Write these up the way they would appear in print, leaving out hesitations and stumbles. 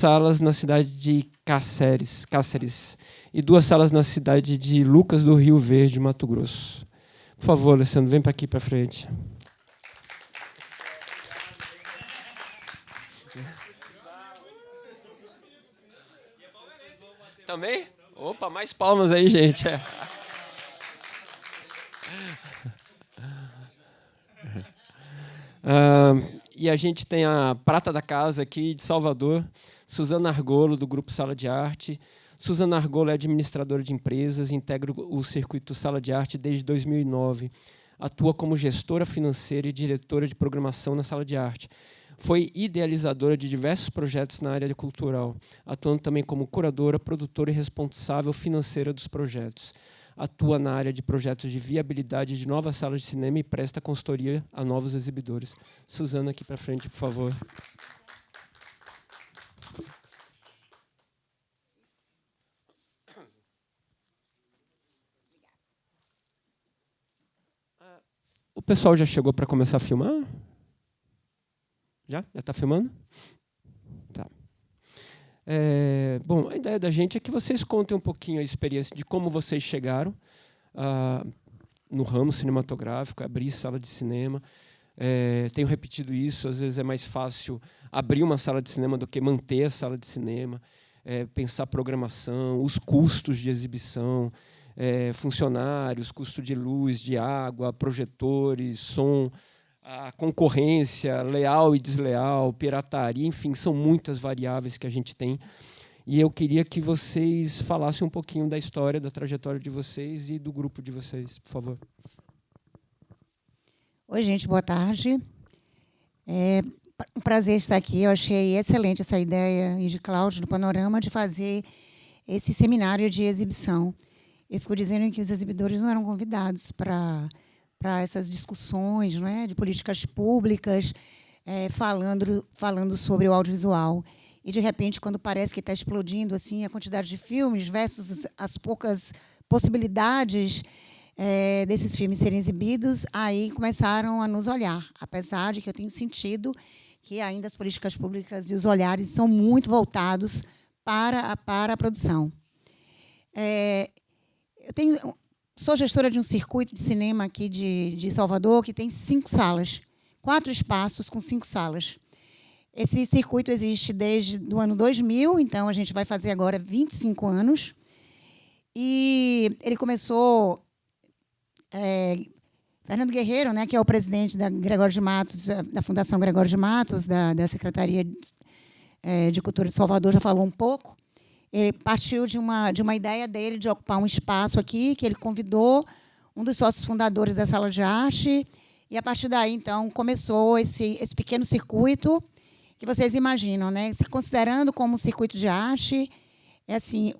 salas na cidade de Cáceres e 2 salas na cidade de Lucas do Rio Verde, Mato Grosso. Por favor, Alessandro, vem para aqui para frente. Também? Opa, mais palmas aí, gente. E a gente tem a prata da casa aqui de Salvador, Suzana Argolo, do Grupo Sala de Arte. Suzana Argolo é administradora de empresas, integra o circuito Sala de Arte desde 2009. Atua como gestora financeira e diretora de programação na Sala de Arte. Foi idealizadora de diversos projetos na área cultural, atuando também como curadora, produtora e responsável financeira dos projetos. Atua na área de projetos de viabilidade de novas salas de cinema e presta consultoria a novos exibidores. Suzana, aqui para frente, por favor. O pessoal já chegou para começar a filmar? Já está filmando? Tá. Bom, a ideia da gente é que vocês contem um pouquinho a experiência de como vocês chegaram no ramo cinematográfico, abrir sala de cinema. Tenho repetido isso, às vezes é mais fácil abrir uma sala de cinema do que manter a sala de cinema, pensar programação, os custos de exibição, funcionários, custo de luz, de água, projetores, som, a concorrência, leal e desleal, pirataria, enfim, são muitas variáveis que a gente tem. E eu queria que vocês falassem um pouquinho da história, da trajetória de vocês e do grupo de vocês, por favor. Oi, gente, boa tarde. É um prazer estar aqui. Eu achei excelente essa ideia de Cláudio, do Panorama, de fazer esse seminário de exibição. Eu fico dizendo que os exibidores não eram convidados para essas discussões, não é, de políticas públicas, falando sobre o audiovisual. E, de repente, quando parece que está explodindo assim, a quantidade de filmes versus as poucas possibilidades desses filmes serem exibidos, aí começaram a nos olhar, apesar de que eu tenho sentido que ainda as políticas públicas e os olhares são muito voltados para a produção. Sou gestora de um circuito de cinema aqui de Salvador, que tem 5 salas, 4 espaços com 5 salas. Esse circuito existe desde o ano 2000, então a gente vai fazer agora 25 anos. E ele começou... Fernando Guerreiro, né, que é o presidente da Gregório de Matos, da Fundação Gregório de Matos, da Secretaria de Cultura de Salvador, já falou um pouco. Ele partiu de uma ideia dele de ocupar um espaço aqui, que ele convidou um dos sócios fundadores da Sala de Arte, e, a partir daí, então, começou esse pequeno circuito que vocês imaginam, né? Se considerando como um circuito de arte, assim,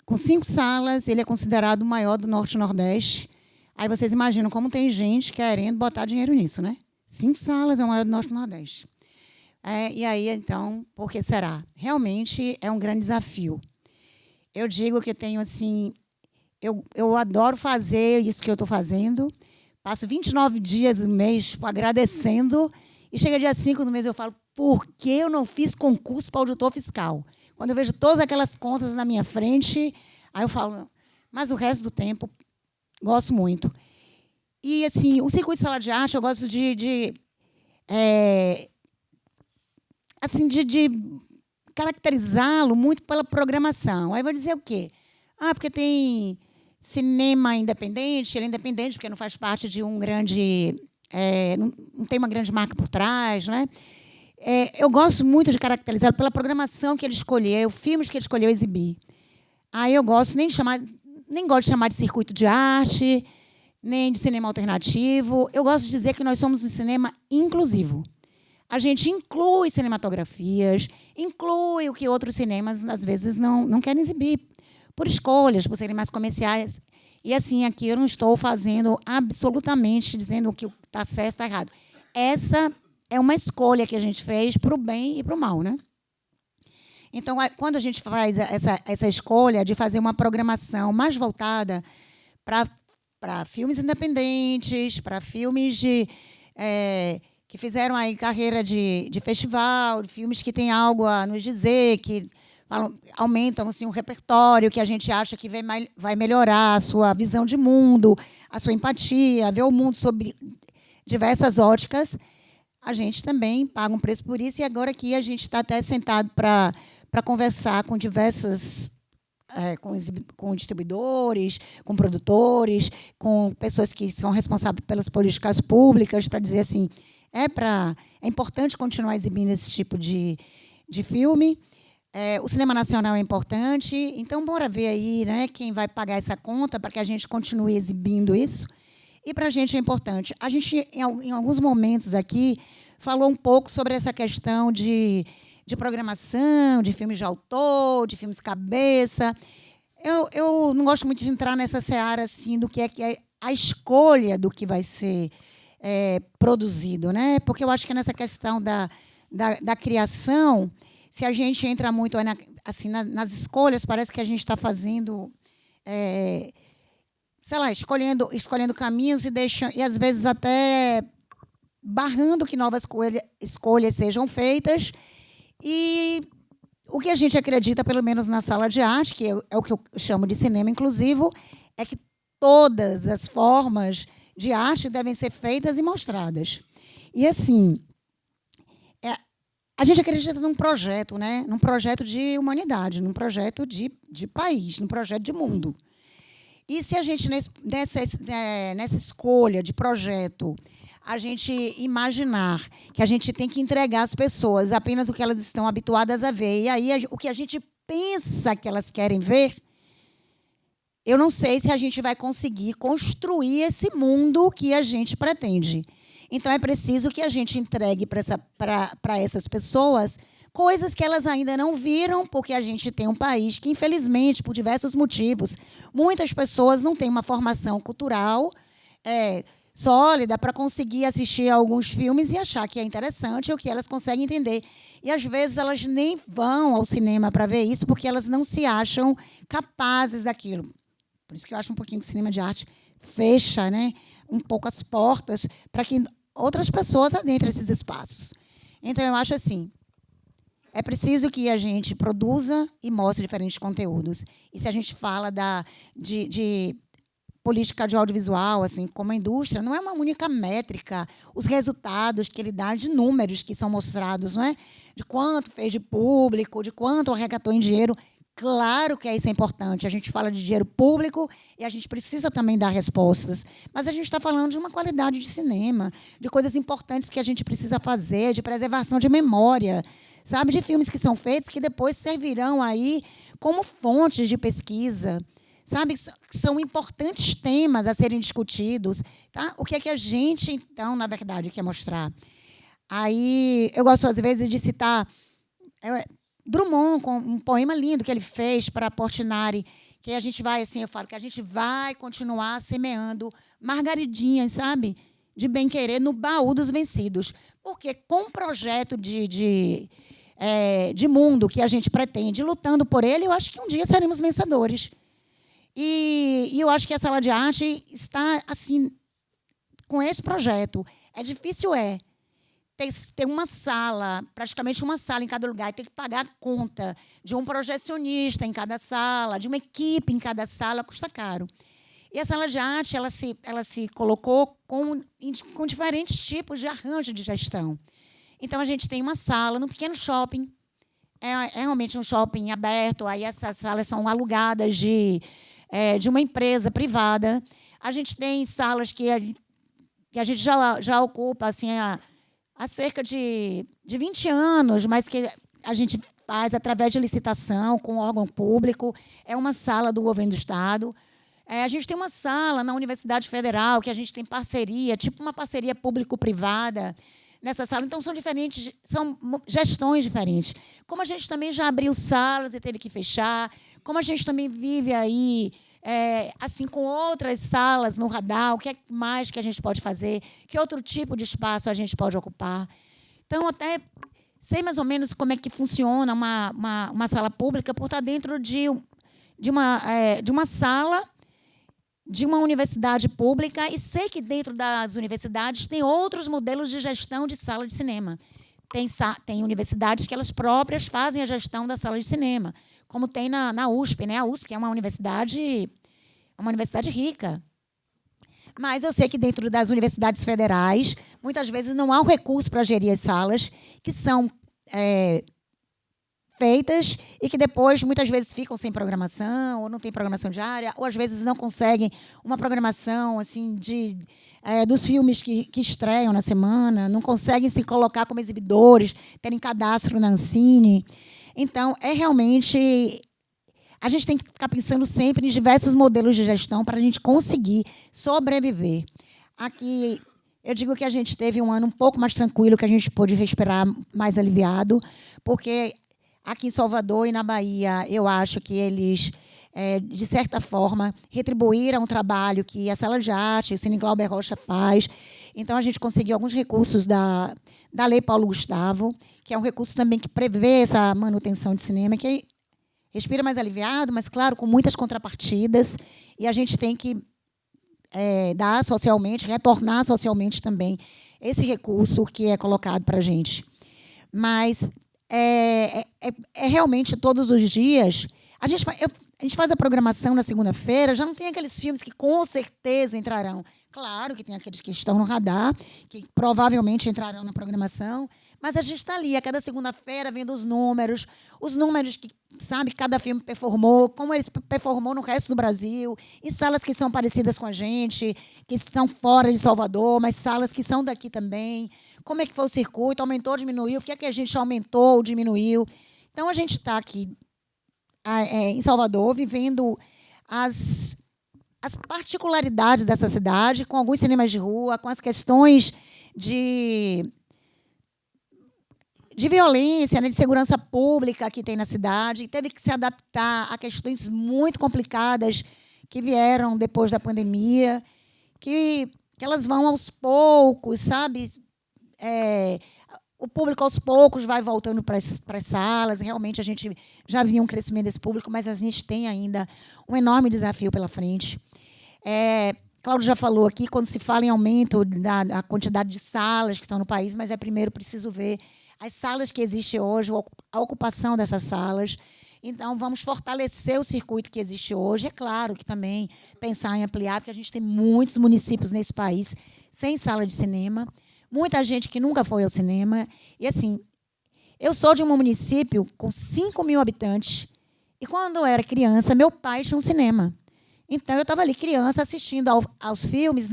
com 5 salas, ele é considerado o maior do Norte e Nordeste. Aí vocês imaginam como tem gente querendo botar dinheiro nisso, né? 5 salas é o maior do Norte e Nordeste. E aí, então, por que será? Realmente é um grande desafio. Eu digo que tenho, assim... Eu adoro fazer isso que eu estou fazendo. Passo 29 dias no mês agradecendo. E chega dia 5 do mês eu falo, por que eu não fiz concurso para auditor fiscal? Quando eu vejo todas aquelas contas na minha frente, aí eu falo, mas o resto do tempo, gosto muito. E, assim, o circuito de sala de arte, eu gosto de caracterizá-lo muito pela programação. Aí vou dizer o quê? Porque tem cinema independente, ele é independente porque não faz parte de um grande... não tem uma grande marca por trás, não é? Eu gosto muito de caracterizá-lo pela programação que ele escolheu, filmes que ele escolheu exibir. Aí eu gosto nem gosto de chamar de circuito de arte, nem de cinema alternativo. Eu gosto de dizer que nós somos um cinema inclusivo. A gente inclui cinematografias, inclui o que outros cinemas, às vezes, não querem exibir, por escolhas, por serem mais comerciais. E, assim, aqui eu não estou fazendo absolutamente, dizendo o que está certo está errado. Essa é uma escolha que a gente fez para o bem e para o mal, né? Então, quando a gente faz essa escolha de fazer uma programação mais voltada para filmes independentes, para filmes que fizeram aí carreira de festival, de filmes que têm algo a nos dizer, que aumentam assim, um repertório que a gente acha que vai melhorar a sua visão de mundo, a sua empatia, ver o mundo sob diversas óticas. A gente também paga um preço por isso, e agora aqui a gente está até sentado para conversar com diversas... com distribuidores, com produtores, com pessoas que são responsáveis pelas políticas públicas, para dizer assim, é importante continuar exibindo esse tipo de filme. O cinema nacional é importante, então bora ver aí, né, quem vai pagar essa conta para que a gente continue exibindo isso. E para a gente é importante. A gente, em alguns momentos aqui, falou um pouco sobre essa questão de programação, de filmes de autor, de filmes cabeça. Eu não gosto muito de entrar nessa seara assim, do que é a escolha do que vai ser produzido, né? Porque eu acho que nessa questão da criação, se a gente entra muito assim, nas escolhas, parece que a gente está fazendo, sei lá, escolhendo caminhos e às vezes até barrando que novas escolhas sejam feitas. E o que a gente acredita, pelo menos na sala de arte, que é o que eu chamo de cinema inclusivo, é que todas as formas de arte devem ser feitas e mostradas. E, assim, a gente acredita num projeto, né? Num projeto de humanidade, num projeto de país, num projeto de mundo. E se a gente, nessa escolha de projeto, a gente imaginar que a gente tem que entregar às pessoas apenas o que elas estão habituadas a ver, e aí o que a gente pensa que elas querem ver, eu não sei se a gente vai conseguir construir esse mundo que a gente pretende. Então, é preciso que a gente entregue para essas pessoas coisas que elas ainda não viram, porque a gente tem um país que, infelizmente, por diversos motivos, muitas pessoas não têm uma formação cultural sólida para conseguir assistir a alguns filmes e achar que é interessante ou que elas conseguem entender. E, às vezes, elas nem vão ao cinema para ver isso porque elas não se acham capazes daquilo. Por isso que eu acho um pouquinho que o cinema de arte fecha, né, um pouco as portas para que outras pessoas adentrem esses espaços. Então, eu acho assim, é preciso que a gente produza e mostre diferentes conteúdos. E se a gente fala de política de audiovisual, assim, como a indústria, não é uma única métrica. Os resultados que ele dá de números que são mostrados, não é? De quanto fez de público, de quanto arrecadou em dinheiro. Claro que isso é importante. A gente fala de dinheiro público e a gente precisa também dar respostas. Mas a gente está falando de uma qualidade de cinema, de coisas importantes que a gente precisa fazer, de preservação de memória, sabe? De filmes que são feitos que depois servirão aí como fontes de pesquisa, sabe? São importantes temas a serem discutidos. Tá? O que é que a gente, então, na verdade, quer mostrar? Aí, eu gosto, às vezes, de citar Drummond, com um poema lindo que ele fez para Portinari, que a gente vai, assim, eu falo que a gente vai continuar semeando margaridinhas, sabe, de bem-querer no baú dos vencidos. Porque com o projeto de mundo que a gente pretende, lutando por ele, eu acho que um dia seremos vencedores. E eu acho que a sala de arte está, assim, com esse projeto. É difícil, ter uma sala, praticamente uma sala em cada lugar, e ter que pagar a conta de um projecionista em cada sala, de uma equipe em cada sala, custa caro. E a sala de arte ela se colocou com diferentes tipos de arranjo de gestão. Então, a gente tem uma sala no pequeno shopping, é realmente um shopping aberto, aí essas salas são alugadas de uma empresa privada. A gente tem salas que a gente já ocupa, assim, há cerca de 20 anos, mas que a gente faz através de licitação com órgão público. É uma sala do governo do Estado. A gente tem uma sala na Universidade Federal, que a gente tem parceria, tipo uma parceria público-privada nessa sala. Então, são gestões diferentes. Como a gente também já abriu salas e teve que fechar, como a gente também vive aí assim, com outras salas no radar, o que é mais que a gente pode fazer, que outro tipo de espaço a gente pode ocupar. Então, até sei mais ou menos como é que funciona uma sala pública por estar dentro de uma sala de uma universidade pública e sei que dentro das universidades tem outros modelos de gestão de sala de cinema. Tem universidades que elas próprias fazem a gestão da sala de cinema, como tem na USP, né? A USP é uma universidade rica. Mas eu sei que dentro das universidades federais, muitas vezes não há um recurso para gerir as salas, que são feitas e que depois, muitas vezes, ficam sem programação, ou não tem programação diária, ou, às vezes, não conseguem uma programação assim, dos filmes que estreiam na semana, não conseguem se colocar como exibidores, terem cadastro na Ancine. Então, realmente... A gente tem que ficar pensando sempre em diversos modelos de gestão para a gente conseguir sobreviver. Aqui, eu digo que a gente teve um ano um pouco mais tranquilo, que a gente pôde respirar mais aliviado, porque aqui em Salvador e na Bahia, eu acho que eles, de certa forma, retribuíram o trabalho que a Sala de Arte, o Cine Glauber Rocha faz. Então, a gente conseguiu alguns recursos da Lei Paulo Gustavo, que é um recurso também que prevê essa manutenção de cinema, que respira mais aliviado, mas, claro, com muitas contrapartidas, e a gente tem que dar socialmente, retornar socialmente também esse recurso que é colocado para a gente. Mas realmente todos os dias. A gente faz a programação na segunda-feira, já não tem aqueles filmes que com certeza entrarão. Claro que tem aqueles que estão no radar, que provavelmente entrarão na programação, mas a gente está ali, a cada segunda-feira, vendo os números que, sabe, cada filme performou, como ele performou no resto do Brasil, em salas que são parecidas com a gente, que estão fora de Salvador, mas salas que são daqui também. Como é que foi o circuito? Aumentou, diminuiu? O que é que a gente aumentou ou diminuiu? Então, a gente está aqui em Salvador, vivendo as particularidades dessa cidade, com alguns cinemas de rua, com as questões de violência, né, de segurança pública que tem na cidade, e teve que se adaptar a questões muito complicadas que vieram depois da pandemia, que elas vão aos poucos, sabe? O público, aos poucos, vai voltando para as salas. Realmente, a gente já viu um crescimento desse público, mas a gente tem ainda um enorme desafio pela frente. Cláudio já falou aqui, quando se fala em aumento da quantidade de salas que estão no país, mas primeiro preciso ver as salas que existem hoje, a ocupação dessas salas. Então, vamos fortalecer o circuito que existe hoje. É claro que também pensar em ampliar, porque a gente tem muitos municípios nesse país sem sala de cinema, muita gente que nunca foi ao cinema. E, assim, eu sou de um município com 5 mil habitantes, e, quando eu era criança, meu pai tinha um cinema. Então, eu estava ali, criança, assistindo aos filmes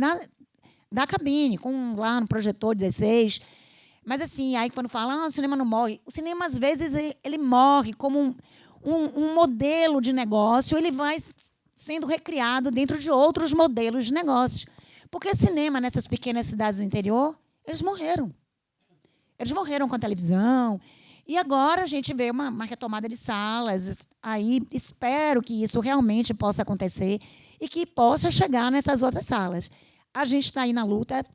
da cabine, lá no projetor 16. Mas, assim, aí quando fala, o cinema não morre, o cinema, às vezes, ele morre como um modelo de negócio, ele vai sendo recriado dentro de outros modelos de negócio. Porque cinema, nessas pequenas cidades do interior, eles morreram. Eles morreram com a televisão. E agora a gente vê uma retomada de salas. Aí espero que isso realmente possa acontecer e que possa chegar nessas outras salas. A gente está aí na luta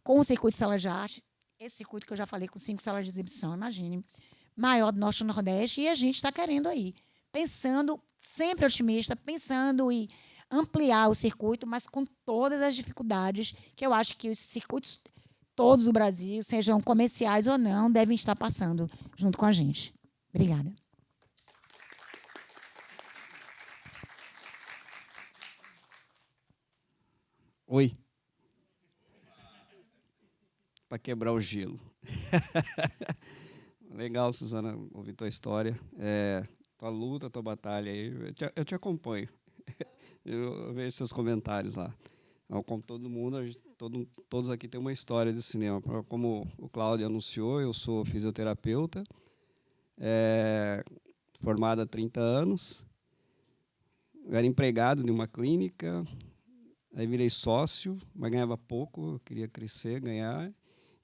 com o circuito de salas de arte, esse circuito que eu já falei, com 5 salas de exibição, imagine, maior do Norte e Nordeste, e a gente está querendo aí, pensando, sempre otimista, pensando em ampliar o circuito, mas com todas as dificuldades que eu acho que os circuitos todos do Brasil, sejam comerciais ou não, devem estar passando junto com a gente. Obrigada. Oi. Para quebrar o gelo. Legal, Suzana, ouvir tua história. Tua luta, tua batalha aí. Eu te acompanho. Eu vejo seus comentários lá. Como todo mundo, todos aqui têm uma história de cinema. Como o Cláudio anunciou, eu sou fisioterapeuta, formado há 30 anos. Eu era empregado em uma clínica, aí virei sócio, mas ganhava pouco, eu queria crescer, ganhar,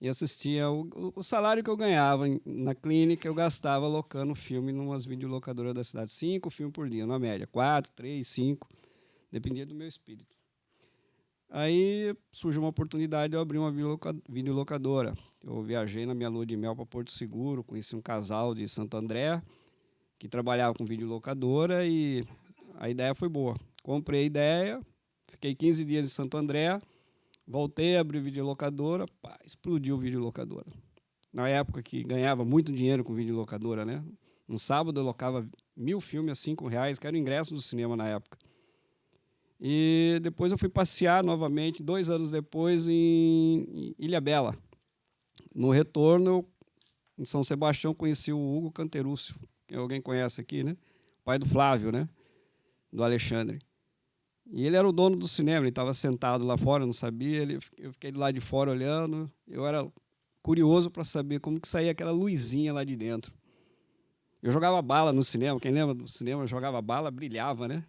e assistia o salário que eu ganhava na clínica, eu gastava alocando filme em umas videolocadoras da cidade. 5 filmes por dia, na média. 4, 3, 5, dependia do meu espírito. Aí surgiu uma oportunidade de eu abrir uma videolocadora. Eu viajei na minha lua de mel para Porto Seguro, conheci um casal de Santo André que trabalhava com videolocadora e a ideia foi boa. Comprei a ideia, Fiquei 15 dias em Santo André, voltei a abrir videolocadora, pá, explodiu videolocadora. Na época que ganhava muito dinheiro com videolocadora, né? Um sábado eu locava 1.000 filmes a R$5, que era o ingresso do cinema na época. E depois eu fui passear novamente, 2 anos depois, em Ilhabela. No retorno, em São Sebastião, conheci o Hugo Canterúcio, que alguém conhece aqui, né? Pai do Flávio, né? Do Alexandre. E ele era o dono do cinema, ele estava sentado lá fora, eu não sabia, eu fiquei lá de fora olhando, eu era curioso para saber como que saía aquela luzinha lá de dentro. Eu jogava bala no cinema, quem lembra do cinema, eu jogava bala, brilhava, né?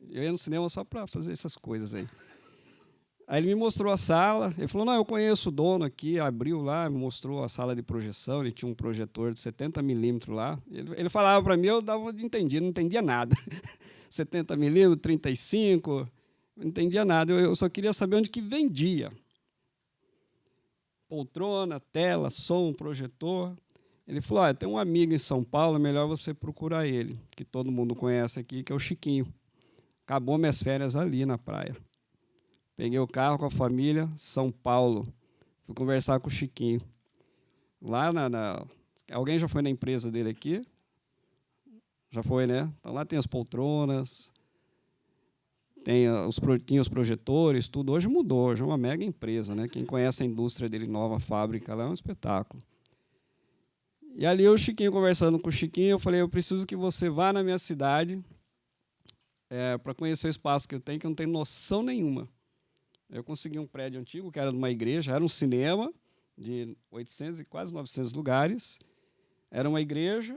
Eu ia no cinema só para fazer essas coisas aí. Aí ele me mostrou a sala, ele falou, não, eu conheço o dono aqui, abriu lá, me mostrou a sala de projeção, ele tinha um projetor de 70 milímetros lá. Ele falava para mim, eu dava de entendido, não entendia nada. 70 milímetros, 35, não entendia nada, eu só queria saber onde que vendia. Poltrona, tela, som, projetor. Ele falou, tem um amigo em São Paulo, é melhor você procurar ele, que todo mundo conhece aqui, que é o Chiquinho. Acabou minhas férias ali na praia. Peguei o carro com a família, São Paulo. Fui conversar com o Chiquinho. Lá alguém já foi na empresa dele aqui? Já foi, né? Então lá tem as poltronas, tinha os projetores, tudo. Hoje mudou, hoje é uma mega empresa, né? Quem conhece a indústria dele, nova fábrica, lá é um espetáculo. E ali o Chiquinho, conversando com o Chiquinho, eu falei, eu preciso que você vá na minha cidade para conhecer o espaço que eu tenho, que eu não tenho noção nenhuma. Eu consegui um prédio antigo, que era de uma igreja, era um cinema de 800 e quase 900 lugares. Era uma igreja,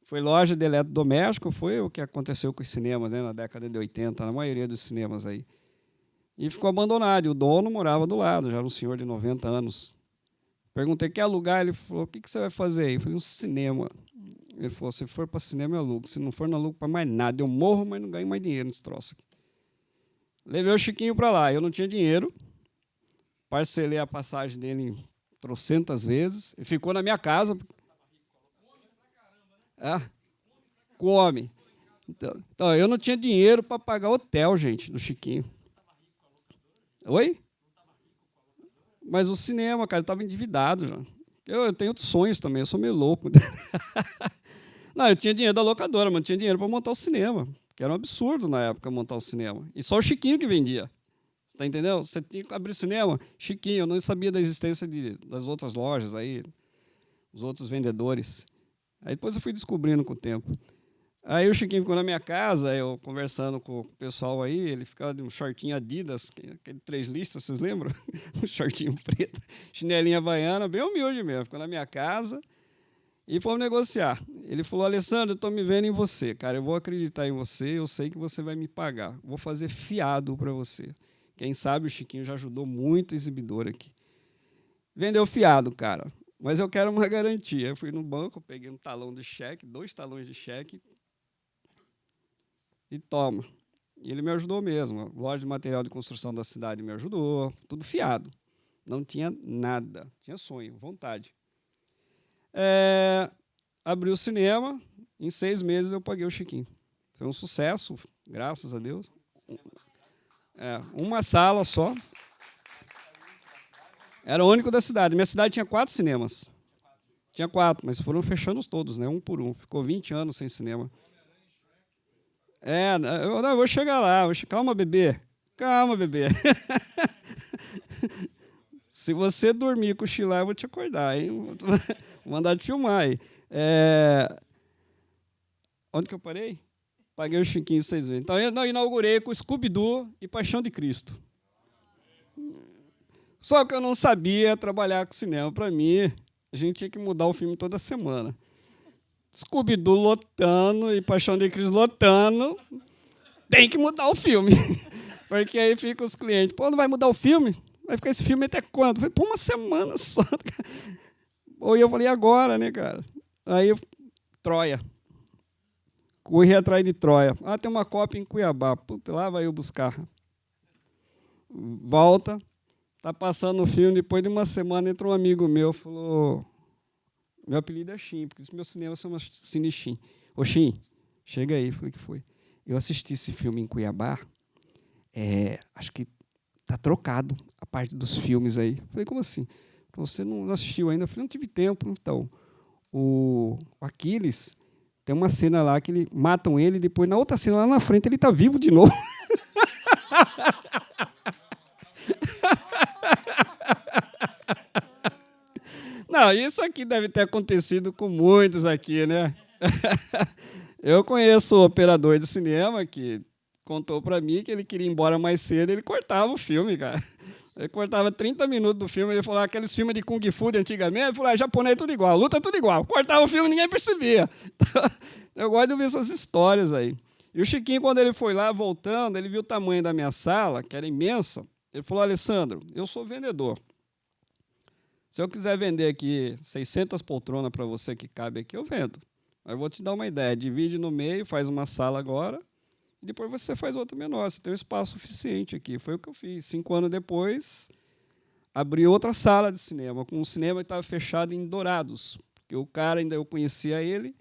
foi loja de eletrodoméstico, foi o que aconteceu com os cinemas, né, na década de 80, na maioria dos cinemas aí. E ficou abandonado, e o dono morava do lado, já era um senhor de 90 anos. Perguntei, quer alugar? Ele falou, o que você vai fazer aí? Eu falei, um cinema. Ele falou, se for para cinema, eu alugo. Se não for, não alugo para mais nada. Eu morro, mas não ganho mais dinheiro nesse troço aqui. Levei o Chiquinho para lá. Eu não tinha dinheiro. Parcelei a passagem dele em trocentas vezes. Ele ficou na minha casa. Come. Então, eu não tinha dinheiro para pagar hotel, gente, do Chiquinho. Oi? Mas o cinema, cara, eu estava endividado já. Eu tenho outros sonhos também, eu sou meio louco. Não, eu tinha dinheiro da locadora, mas não tinha dinheiro para montar o cinema, que era um absurdo na época montar o cinema. E só o Chiquinho que vendia. Você está entendendo? Você tinha que abrir cinema, Chiquinho, eu não sabia da existência das outras lojas aí, os outros vendedores. Aí depois eu fui descobrindo com o tempo. Aí o Chiquinho ficou na minha casa, eu conversando com o pessoal aí, ele ficava de um shortinho Adidas, aquele 3 listras, vocês lembram? Um shortinho preto, chinelinha havaiana, bem humilde mesmo. Ficou na minha casa e fomos negociar. Ele falou, Alessandro, eu estou me vendo em você, cara, eu vou acreditar em você, eu sei que você vai me pagar, vou fazer fiado para você. Quem sabe o Chiquinho já ajudou muito exibidor aqui. Vendeu fiado, cara, mas eu quero uma garantia. Eu fui no banco, peguei um talão de cheque, 2 talões de cheque, e toma. E ele me ajudou mesmo. A loja de material de construção da cidade me ajudou. Tudo fiado. Não tinha nada. Tinha sonho, vontade. Abri o cinema. Em 6 meses eu paguei o Chiquinho. Foi um sucesso, graças a Deus. Uma sala só. Era o único da cidade. Minha cidade tinha 4 cinemas. Tinha 4, mas foram fechando todos, né? Um por um. Ficou 20 anos sem cinema. Eu vou chegar lá. Calma, bebê. Calma, bebê. Se você dormir, cochilar, eu vou te acordar, hein? Vou mandar te filmar aí. Onde que eu parei? Paguei o Chiquinho 6 vezes. Então, eu inaugurei com Scooby-Doo e Paixão de Cristo. Só que eu não sabia trabalhar com cinema. Para mim, a gente tinha que mudar o filme toda semana. Scooby-Doo lotando e Paixão de Cristo lotando, tem que mudar o filme. Porque aí fica os clientes, pô, não vai mudar o filme? Vai ficar esse filme até quando? Falei, pô, uma semana só. Ou eu falei, agora, né, cara? Aí, Troia. Corri atrás de Troia. Tem uma cópia em Cuiabá. Puta, lá vai eu buscar. Volta, tá passando o filme, depois de uma semana entra um amigo meu, falou... Meu apelido é Shin, porque meu cinema chama Cine Shin. Ô, Shin, chega aí. Falei, que foi? Eu assisti esse filme em Cuiabá acho que está trocado a parte dos filmes aí. Eu falei, como assim? Você não assistiu ainda? Eu falei, não tive tempo. Então, o Aquiles, tem uma cena lá que matam ele, e depois, na outra cena, lá na frente, ele está vivo de novo. Não, isso aqui deve ter acontecido com muitos aqui, né? Eu conheço o operador de cinema que contou para mim que ele queria ir embora mais cedo, ele cortava o filme, cara. Ele cortava 30 minutos do filme, ele falou, aqueles filmes de Kung Fu de antigamente, ele falou, japonês é tudo igual, luta é tudo igual. Cortava o filme e ninguém percebia. Eu gosto de ouvir essas histórias aí. E o Chiquinho, quando ele foi lá, voltando, ele viu o tamanho da minha sala, que era imensa, ele falou, Alessandro, eu sou vendedor. Se eu quiser vender aqui 600 poltronas para você que cabe aqui, eu vendo. Aí eu vou te dar uma ideia, divide no meio, faz uma sala agora, e depois você faz outra menor, você tem um espaço suficiente aqui. Foi o que eu fiz. 5 anos depois, abri outra sala de cinema, com um cinema que estava fechado em Dourados, porque o cara, ainda eu conhecia ele.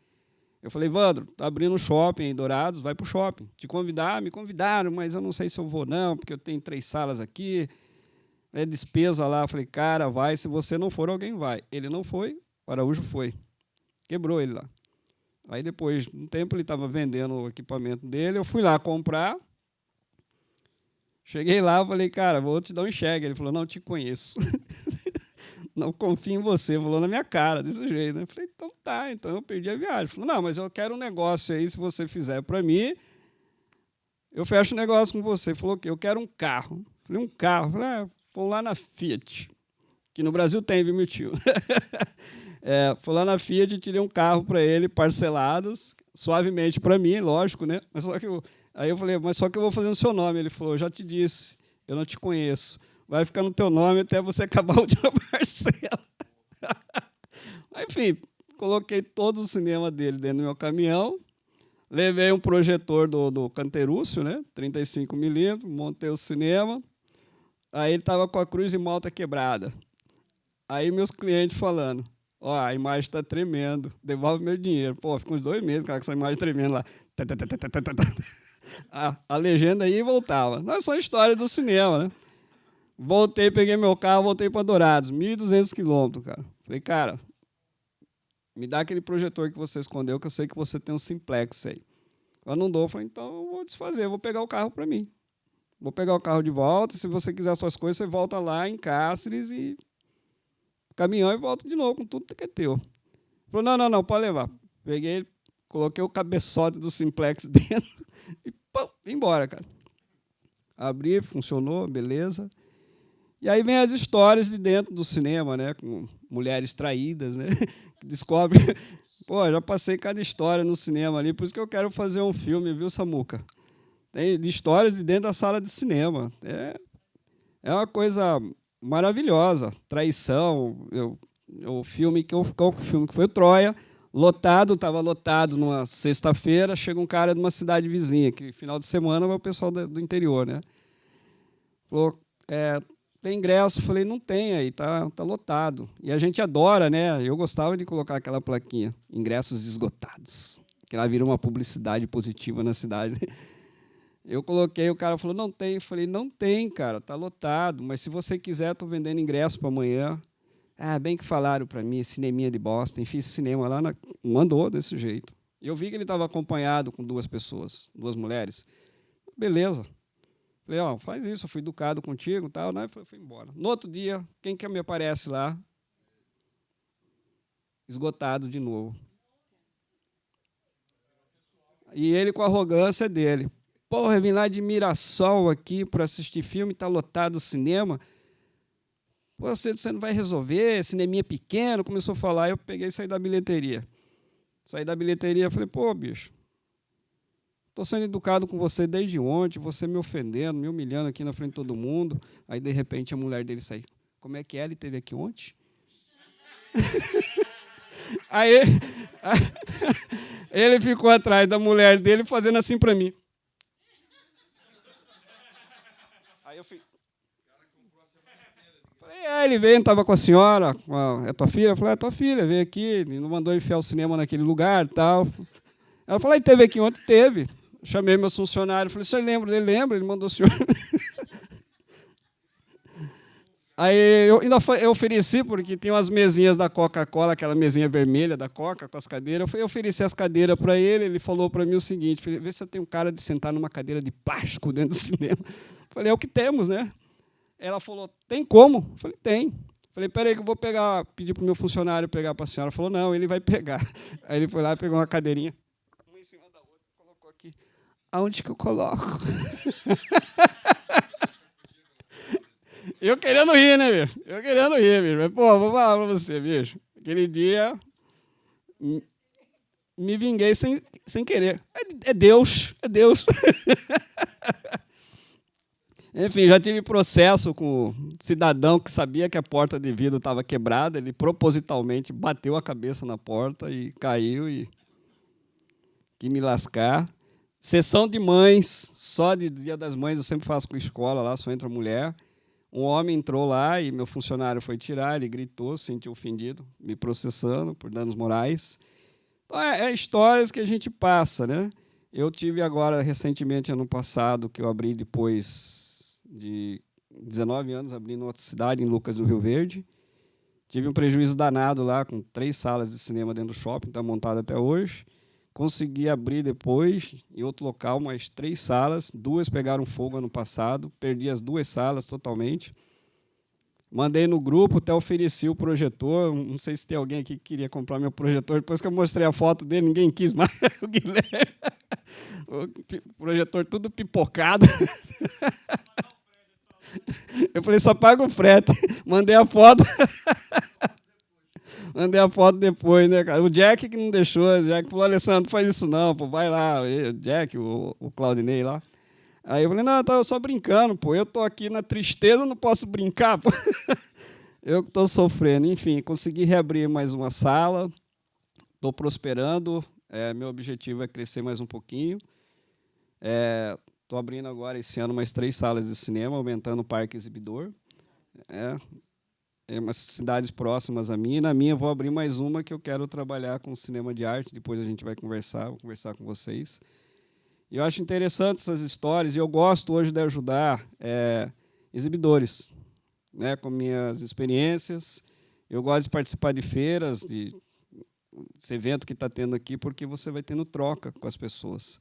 Eu falei, Evandro, está abrindo um shopping em Dourados, vai para o shopping. Te convidar? Me convidaram, mas eu não sei se eu vou não, porque eu tenho 3 salas aqui, é despesa lá. Eu falei, cara, vai, se você não for, alguém vai. Ele não foi, o Araújo foi. Quebrou ele lá. Aí, depois de um tempo, ele estava vendendo o equipamento dele, eu fui lá comprar. Cheguei lá, falei, cara, vou te dar um enxergue. Ele falou, não, te conheço. Não confio em você. Falou na minha cara, desse jeito. Eu falei, então tá, então eu perdi a viagem. Ele falou, não, mas eu quero um negócio aí, se você fizer para mim, eu fecho o negócio com você. Ele falou, o quê? Eu quero um carro. Eu falei, um carro? Eu falei, vou lá na Fiat, que no Brasil tem, viu, meu tio? Fui lá na Fiat e tirei um carro para ele, parcelados, suavemente para mim, lógico, né? Mas só que aí eu falei, mas só que eu vou fazer no seu nome. Ele falou, já te disse, eu não te conheço. Vai ficar no teu nome até você acabar a última parcela. Enfim, coloquei todo o cinema dele dentro do meu caminhão, levei um projetor do Canterúcio, né? 35mm, montei o cinema. Aí ele estava com a cruz de malta quebrada. Aí meus clientes falando, ó, a imagem está tremendo, devolve meu dinheiro. Pô, ficou uns 2 meses, cara, com essa imagem tremendo lá. A legenda aí voltava. Não, são histórias do cinema, né? Voltei, peguei meu carro, voltei para Dourados, 1.200 quilômetros, cara. Falei, cara, me dá aquele projetor que você escondeu, que eu sei que você tem um simplex aí. Eu não dou, falei, então eu vou desfazer, eu vou pegar o carro para mim. Vou pegar o carro de volta, se você quiser as suas coisas, você volta lá em Cáceres e caminhão e volta de novo com tudo que é teu. Falou, não, pode levar. Peguei, coloquei o cabeçote do simplex dentro e pum, vim embora, cara. Abri, funcionou, beleza. E aí vem as histórias de dentro do cinema, né, com mulheres traídas, né, que descobrem. Pô, já passei cada história no cinema ali, por isso que eu quero fazer um filme, viu, Samuca? Tem de histórias de dentro da sala de cinema. É uma coisa maravilhosa. Traição. O filme que foi o Troia, lotado, estava lotado numa sexta-feira, chega um cara de uma cidade vizinha, que final de semana vai o pessoal do interior, né? Falou, tem ingresso? Falei, não tem aí, tá lotado. E a gente adora, né? Eu gostava de colocar aquela plaquinha, ingressos esgotados, que lá vira uma publicidade positiva na cidade. Eu coloquei, o cara falou, não tem. Eu falei, não tem, cara, tá lotado, mas se você quiser, estou vendendo ingresso para amanhã. Bem que falaram para mim, cineminha de Boston, fiz cinema lá, mandou desse jeito. Eu vi que ele estava acompanhado com 2 pessoas, 2 mulheres. Beleza. Falei, faz isso, eu fui educado contigo, tal, né? Fui embora. No outro dia, quem que me aparece lá? Esgotado de novo. E ele com a arrogância dele. Porra, eu vim lá de Mirassol aqui para assistir filme, está lotado o cinema. Pô, você não vai resolver, cineminha pequeno, começou a falar, eu peguei e saí da bilheteria. Saí da bilheteria e falei, pô, bicho, estou sendo educado com você desde ontem, você me ofendendo, me humilhando aqui na frente de todo mundo. Aí, de repente, a mulher dele saiu. Como é que é? Ele esteve aqui ontem? Aí, ele ficou atrás da mulher dele fazendo assim para mim. Aí eu fui. Falei, ele veio, estava com a senhora, é tua filha? Eu falei, é tua filha, veio aqui, não mandou enfiar o cinema naquele lugar e tal. Ela falou, teve aqui ontem? Teve. chamei meus funcionários, falei, o senhor lembra? Ele lembra, ele mandou o senhor. Aí eu ofereci, porque tem umas mesinhas da Coca-Cola, aquela mesinha vermelha da Coca, com as cadeiras. Eu ofereci as cadeiras para ele, ele falou para mim o seguinte, vê se eu tenho cara de sentar numa cadeira de plástico dentro do cinema. Falei, é o que temos, né? Ela falou, tem como? Falei, tem. Falei, peraí que eu vou pedir para o meu funcionário pegar para a senhora. Ela falou, não, ele vai pegar. Aí ele foi lá e pegou uma cadeirinha, uma em cima da outra, colocou aqui. Aonde que eu coloco? Eu querendo rir, né, bicho? Eu querendo rir, bicho. Mas, pô, vou falar para você, bicho. Aquele dia, me vinguei sem querer. É Deus, é Deus. Enfim, já tive processo com um cidadão que sabia que a porta de vidro estava quebrada, ele propositalmente bateu a cabeça na porta e caiu e que me lascar. Sessão de mães, só de Dia das Mães eu sempre faço com escola lá, só entra mulher. Um homem entrou lá e meu funcionário foi tirar, ele gritou, se sentiu ofendido, me processando por danos morais. Então, é histórias que a gente passa, né? Eu tive agora, recentemente, ano passado, que eu abri depois de 19 anos, abri em outra cidade, em Lucas do Rio Verde. Tive um prejuízo danado lá, com 3 salas de cinema dentro do shopping, está montado até hoje. Consegui abrir depois, em outro local, mais 3 salas. 2 pegaram fogo ano passado. Perdi as 2 salas totalmente. Mandei no grupo, até ofereci o projetor. Não sei se tem alguém aqui que queria comprar meu projetor. Depois que eu mostrei a foto dele, ninguém quis mais. O Guilherme. O projetor tudo pipocado. Eu falei, só paga o frete. Mandei a foto. Mandei a foto depois, né, cara? O Jack que não deixou, o Jack falou, Alessandro, faz isso não, pô, vai lá. O Jack, o Claudinei lá. Aí eu falei, não, eu só brincando, pô, eu tô aqui na tristeza, não posso brincar, pô. Eu que tô sofrendo. Enfim, consegui reabrir mais uma sala, tô prosperando, meu objetivo é crescer mais um pouquinho. Tô abrindo agora, esse ano, mais 3 salas de cinema, aumentando o parque exibidor. Umas cidades próximas a mim. Na minha, vou abrir mais uma que eu quero trabalhar com cinema de arte. Depois a gente vai conversar, vou conversar com vocês. E eu acho interessante essas histórias, e eu gosto hoje de ajudar exibidores, né, com minhas experiências. Eu gosto de participar de feiras, desse evento que está tendo aqui, porque você vai tendo troca com as pessoas.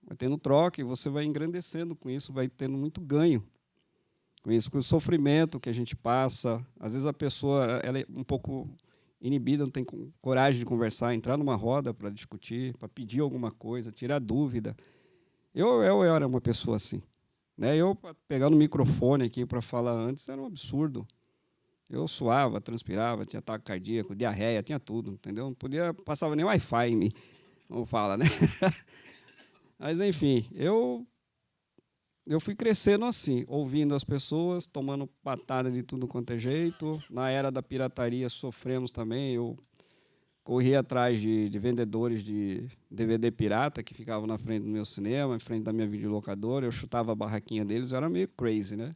Vai tendo troca e você vai engrandecendo com isso, vai tendo muito ganho com isso, com o sofrimento que a gente passa. Às vezes a pessoa ela é um pouco inibida, não tem coragem de conversar, entrar numa roda para discutir, para pedir alguma coisa, tirar dúvida. Eu era uma pessoa assim, né? Eu, pegar no microfone aqui para falar antes, era um absurdo. Eu suava, transpirava, tinha ataque cardíaco, diarreia, tinha tudo, entendeu? Não podia, passava nem Wi-Fi em mim, como fala, né? Mas, enfim, eu fui crescendo assim, ouvindo as pessoas, tomando patada de tudo quanto é jeito. Na era da pirataria, sofremos também. Eu corri atrás de vendedores de DVD pirata que ficavam na frente do meu cinema, em frente da minha videolocadora. Eu chutava a barraquinha deles, eu era meio crazy, né?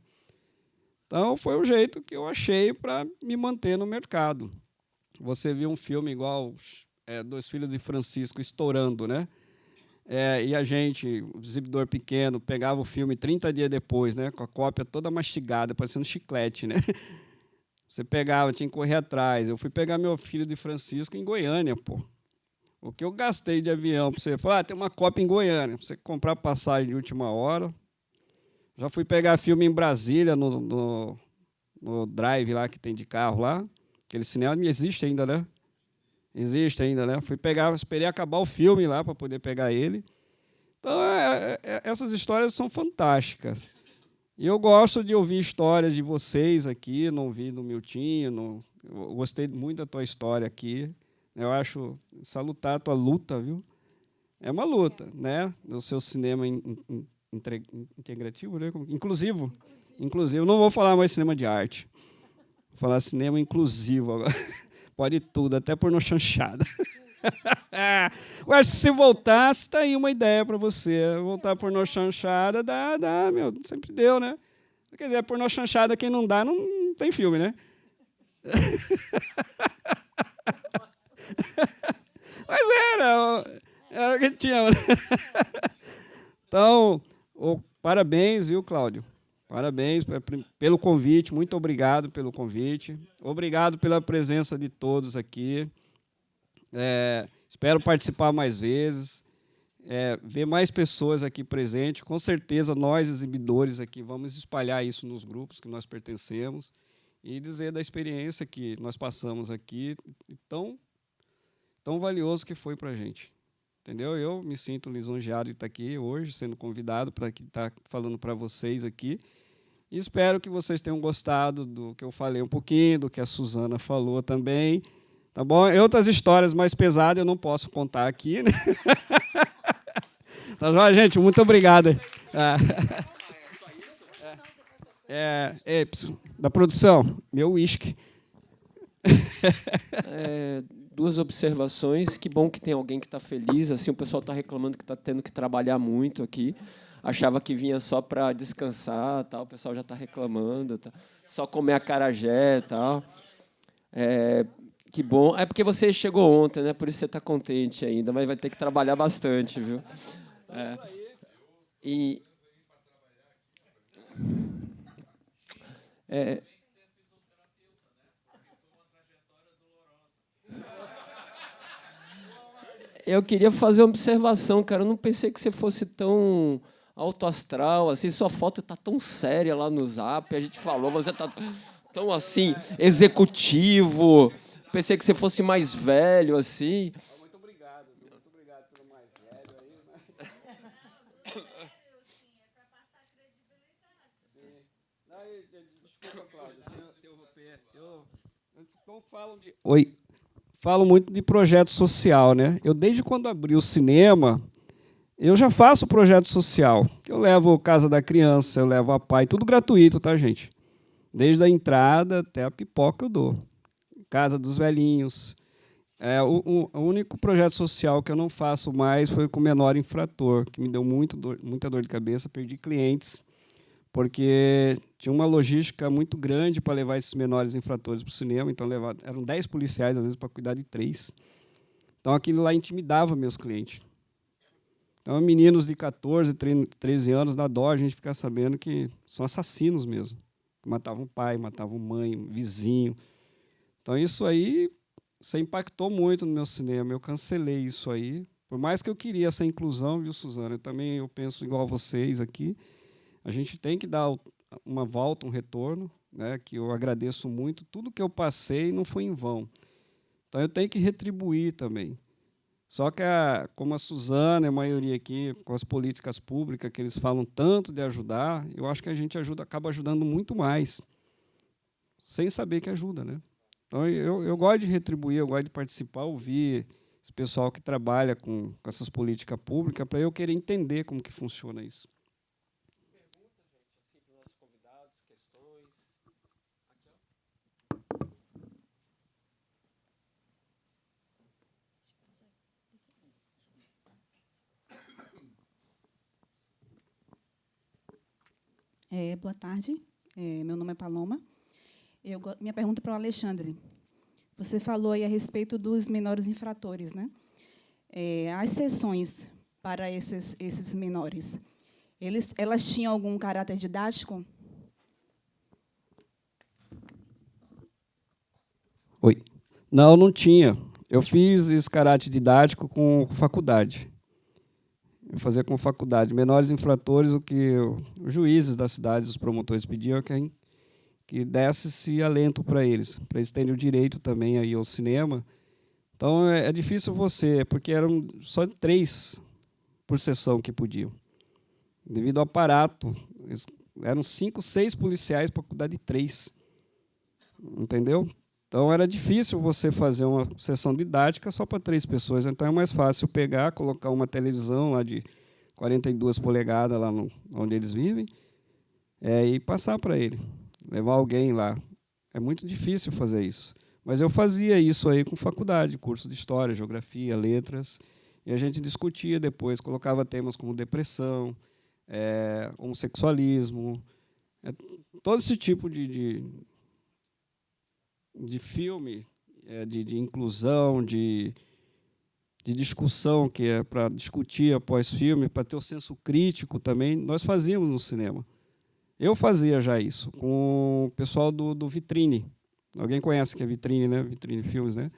Então, foi o jeito que eu achei para me manter no mercado. Você viu um filme igual Dois Filhos de Francisco estourando, né? E a gente, o exibidor pequeno, pegava o filme 30 dias depois, né, com a cópia toda mastigada, parecendo chiclete, né? Você pegava, tinha que correr atrás. Eu fui pegar meu Filho de Francisco em Goiânia, pô. O que eu gastei de avião para você falar, tem uma cópia em Goiânia, para você comprar passagem de última hora. Já fui pegar filme em Brasília, no drive lá que tem de carro lá. Aquele cinema existe ainda, né? Existe ainda, né? Fui pegar, esperei acabar o filme lá para poder pegar ele. Então, essas histórias são fantásticas. E eu gosto de ouvir histórias de vocês aqui, não ouvi do Miltinho. Eu gostei muito da tua história aqui. Eu acho salutar a tua luta, viu? É uma luta, né? O seu cinema integrativo, né? Inclusivo. Inclusivo. Não vou falar mais cinema de arte. Vou falar cinema inclusivo agora. Pode tudo, até pornô chanchada. Eu acho que se voltasse, está aí uma ideia para você. Voltar pornô chanchada, dá, meu, sempre deu, né? Quer dizer, pornô chanchada, quem não dá, não tem filme, né? Mas era o que tinha. Então, parabéns, viu, Cláudio? Parabéns pelo convite, muito obrigado pelo convite. Obrigado pela presença de todos aqui. Espero participar mais vezes, ver mais pessoas aqui presentes. Com certeza, nós, exibidores aqui, vamos espalhar isso nos grupos que nós pertencemos e dizer da experiência que nós passamos aqui, tão valioso que foi para a gente. Entendeu? Eu me sinto lisonjeado de estar aqui hoje, sendo convidado para estar falando para vocês aqui. E espero que vocês tenham gostado do que eu falei um pouquinho, do que a Suzana falou também. Tá bom? E outras histórias mais pesadas eu não posso contar aqui, né? Tá bom, gente? Muito obrigado. Da produção, meu uísque. Duas observações. Que bom que tem alguém que está feliz. Assim, o pessoal está reclamando que está tendo que trabalhar muito aqui. Achava que vinha só para descansar, tal. O pessoal já está reclamando, tá? Só comer acarajé, tal. Que bom. É porque você chegou ontem, né? Por isso você está contente ainda, mas vai ter que trabalhar bastante, viu? Eu queria fazer uma observação, cara. Eu não pensei que você fosse tão alto astral, assim. Sua foto tá tão séria lá no Zap. A gente falou, você tá tão assim executivo. Pensei que você fosse mais velho, assim. Muito obrigado pelo mais velho aí. Desculpa, Cláudio, falo muito de projeto social, né? Eu, desde quando abri o cinema, eu já faço projeto social. Eu levo Casa da Criança, eu levo a Pai, tudo gratuito, tá, gente? Desde a entrada até a pipoca eu dou. Casa dos Velhinhos. O único projeto social que eu não faço mais foi com o menor infrator, que me deu muita dor de cabeça, perdi clientes, porque tinha uma logística muito grande para levar esses menores infratores para o cinema, então eram 10 policiais, às vezes, para cuidar de 3. Então, aquilo lá intimidava meus clientes. Então, meninos de 14, 13 anos, dá dó a gente ficar sabendo que são assassinos mesmo, que matavam pai, matavam mãe, vizinho. Então, isso aí impactou muito no meu cinema. Eu cancelei isso aí. Por mais que eu queria essa inclusão, viu, Suzana? Eu penso igual a vocês aqui. A gente tem que dar uma volta, um retorno, né, que eu agradeço muito. Tudo que eu passei não foi em vão. Então, eu tenho que retribuir também. Só que, como a Suzana e a maioria aqui, com as políticas públicas, que eles falam tanto de ajudar, eu acho que a gente acaba ajudando muito mais, sem saber que ajuda, né? Então, eu gosto de retribuir, eu gosto de participar, ouvir esse pessoal que trabalha com essas políticas públicas, para eu querer entender como que funciona isso. Boa tarde, meu nome é Paloma. Minha pergunta é para o Alexandre. Você falou aí a respeito dos menores infratores, né? As sessões para esses menores, elas tinham algum caráter didático? Oi. Não tinha. Eu fiz esse caráter didático com faculdade. Eu fazia com faculdade. Menores infratores, o que os juízes da cidade, os promotores pediam é que desse esse alento para eles terem o direito também aí ao cinema. Então, é difícil porque eram só 3 por sessão que podiam. Devido ao aparato, eram 5, 6 policiais para cuidar de 3. Entendeu? Então, era difícil você fazer uma sessão didática só para 3 pessoas. Então, é mais fácil pegar, colocar uma televisão lá de 42 polegadas lá onde eles vivem e passar para ele, levar alguém lá. É muito difícil fazer isso. Mas eu fazia isso aí com faculdade, curso de História, Geografia, Letras, e a gente discutia depois, colocava temas como depressão, homossexualismo, todo esse tipo de filme, de inclusão, de de discussão, que é para discutir após filme, para ter o senso crítico também, nós fazíamos no cinema. Eu fazia já isso com o pessoal do Vitrine. Alguém conhece que é Vitrine, né? Vitrine Filmes, né?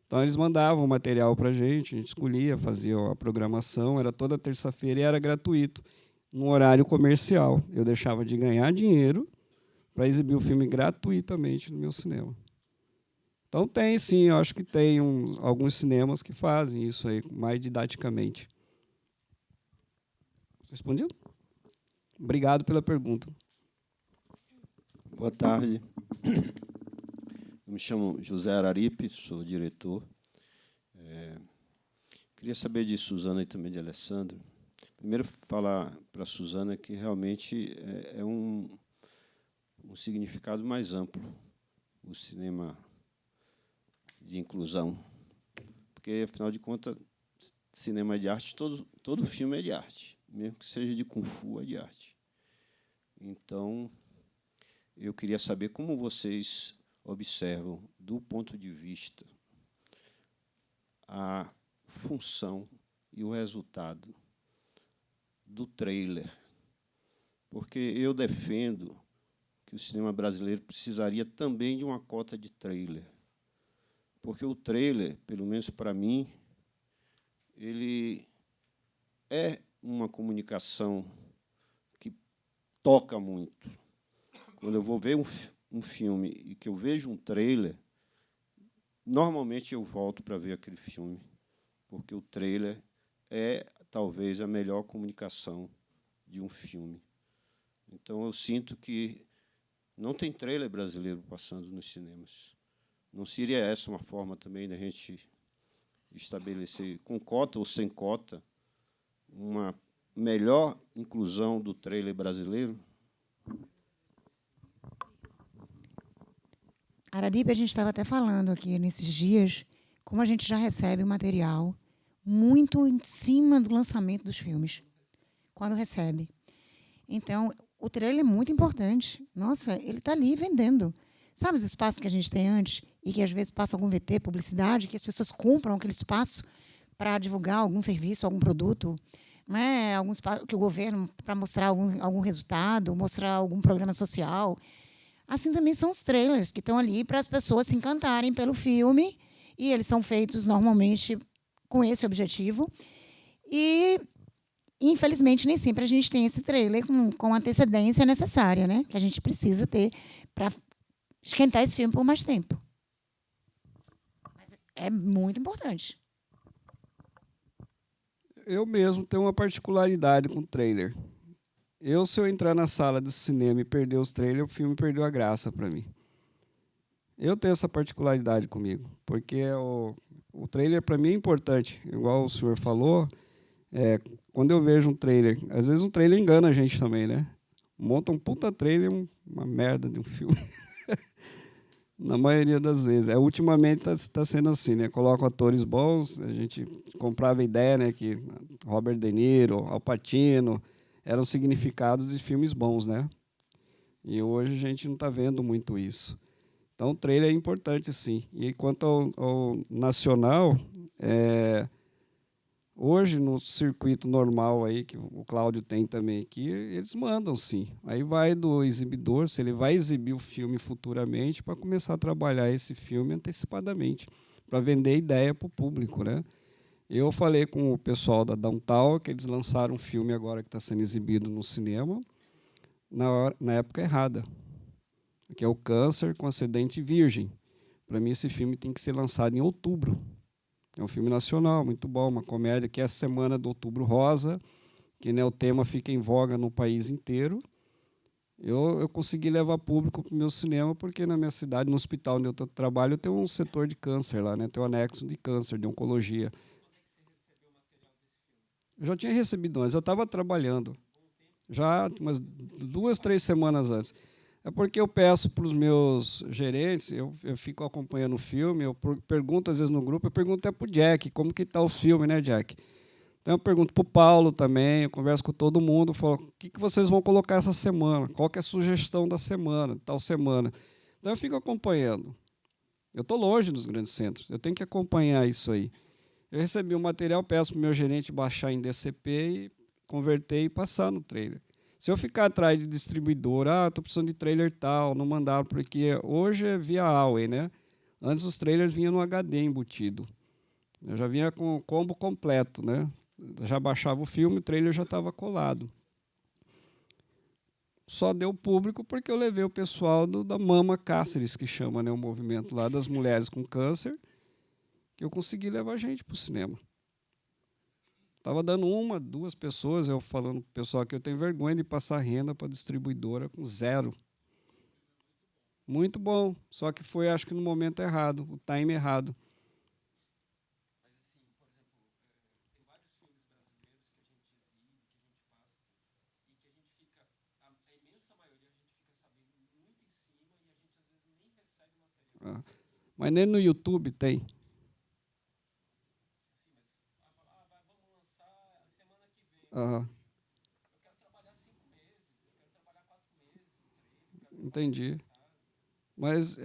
Então, eles mandavam o material para a gente escolhia, fazia a programação, era toda terça-feira e era gratuito, no horário comercial. Eu deixava de ganhar dinheiro para exibir o filme gratuitamente no meu cinema. Então, tem sim, eu acho que tem alguns cinemas que fazem isso aí, mais didaticamente. Respondido? Obrigado pela pergunta. Boa tarde. Eu me chamo José Araripe, sou diretor. Queria saber de Suzana e também de Alessandro. Primeiro, falar para a Suzana que realmente é um significado mais amplo, o cinema de inclusão. Porque, afinal de contas, cinema é de arte, todo filme é de arte, mesmo que seja de Kung Fu, é de arte. Então, eu queria saber como vocês observam, do ponto de vista, a função e o resultado do trailer. Porque eu defendo que o cinema brasileiro precisaria também de uma cota de trailer. Porque o trailer, pelo menos para mim, ele é uma comunicação que toca muito. Quando eu vou ver um filme e que eu vejo um trailer, normalmente eu volto para ver aquele filme, porque o trailer é, talvez, a melhor comunicação de um filme. Então, eu sinto que não tem trailer brasileiro passando nos cinemas. Não seria essa uma forma também da gente estabelecer, com cota ou sem cota, uma melhor inclusão do trailer brasileiro? Araripe, a gente estava até falando aqui nesses dias como a gente já recebe o material muito em cima do lançamento dos filmes, quando recebe. Então, o trailer é muito importante. Nossa, ele está ali vendendo. Sabe os espaços que a gente tem antes e que, às vezes, passa algum VT, publicidade, que as pessoas compram aquele espaço para divulgar algum serviço, algum produto, não é? Algum espaço que o governo, para mostrar algum resultado, mostrar algum programa social. Assim também são os trailers, que estão ali para as pessoas se encantarem pelo filme, e eles são feitos, normalmente, com esse objetivo. E, infelizmente, nem sempre a gente tem esse trailer com a antecedência necessária, né? Que a gente precisa ter para esquentar esse filme por mais tempo. Mas é muito importante. Eu mesmo tenho uma particularidade com o trailer. Se eu entrar na sala de cinema e perder os trailers, o filme perdeu a graça para mim. Eu tenho essa particularidade comigo, porque o trailer, para mim, é importante. Igual o senhor falou, quando eu vejo um trailer, às vezes um trailer engana a gente também, né? Monta um puta trailer, uma merda de um filme. Na maioria das vezes. Ultimamente está sendo assim, né? Colocam atores bons, a gente comprava a ideia, né, que Robert De Niro, Al Pacino eram significados de filmes bons, né? E hoje a gente não está vendo muito isso. Então, o trailer é importante, sim. E quanto ao nacional, hoje, no circuito normal aí, que o Cláudio tem também aqui, eles mandam, sim. Aí vai do exibidor, se ele vai exibir o filme futuramente, para começar a trabalhar esse filme antecipadamente, para vender ideia para o público, né? Eu falei com o pessoal da Downtown, que eles lançaram um filme agora que está sendo exibido no cinema, na época errada, que é o Câncer com Acidente Virgem. Para mim, esse filme tem que ser lançado em outubro. É um filme nacional, muito bom, uma comédia que é a semana do Outubro Rosa, que, né, o tema fica em voga no país inteiro. Eu consegui levar público para o meu cinema, porque na minha cidade, no hospital onde eu trabalho, tem um setor de câncer lá, né, tem um anexo de câncer, de oncologia. Eu já tinha recebido antes, eu estava trabalhando, já umas 2, 3 semanas antes. É porque eu peço para os meus gerentes, eu fico acompanhando o filme, eu pergunto às vezes no grupo, eu pergunto até para o Jack, como que está o filme, né, Jack? Então eu pergunto para o Paulo também, eu converso com todo mundo, falo, o que vocês vão colocar essa semana? Qual que é a sugestão da semana, tal semana? Então eu fico acompanhando. Eu estou longe dos grandes centros, eu tenho que acompanhar isso aí. Eu recebi o material, peço para o meu gerente baixar em DCP e converter e passar no trailer. Se eu ficar atrás de distribuidor, estou precisando de trailer tal, não mandaram, porque hoje é via Huawei, né? Antes os trailers vinham no HD embutido. Eu já vinha com o combo completo, né? Já baixava o filme, o trailer já estava colado. Só deu público porque eu levei o pessoal da Mama Cáceres, que chama, né, o movimento lá das mulheres com câncer, que eu consegui levar a gente para o cinema. Estava dando 1, 2 pessoas, eu falando para o pessoal que eu tenho vergonha de passar renda para a distribuidora com 0. Muito bom, só que foi, acho que no momento errado, o time errado. Mas nem no YouTube tem. Uhum. Entendi. Mas,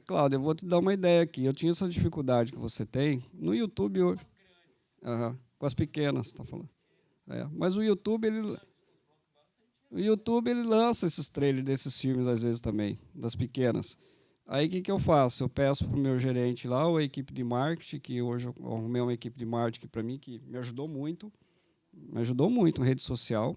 Cláudio, eu vou te dar uma ideia aqui. Eu tinha essa dificuldade que você tem. No YouTube hoje. Com as pequenas, tá falando. Mas o YouTube, ele lança esses trailers desses filmes, às vezes, também, das pequenas. Aí, o que eu faço? Eu peço para o meu gerente lá, ou a equipe de marketing, que hoje eu arrumei uma equipe de marketing para mim, que me ajudou muito em rede social.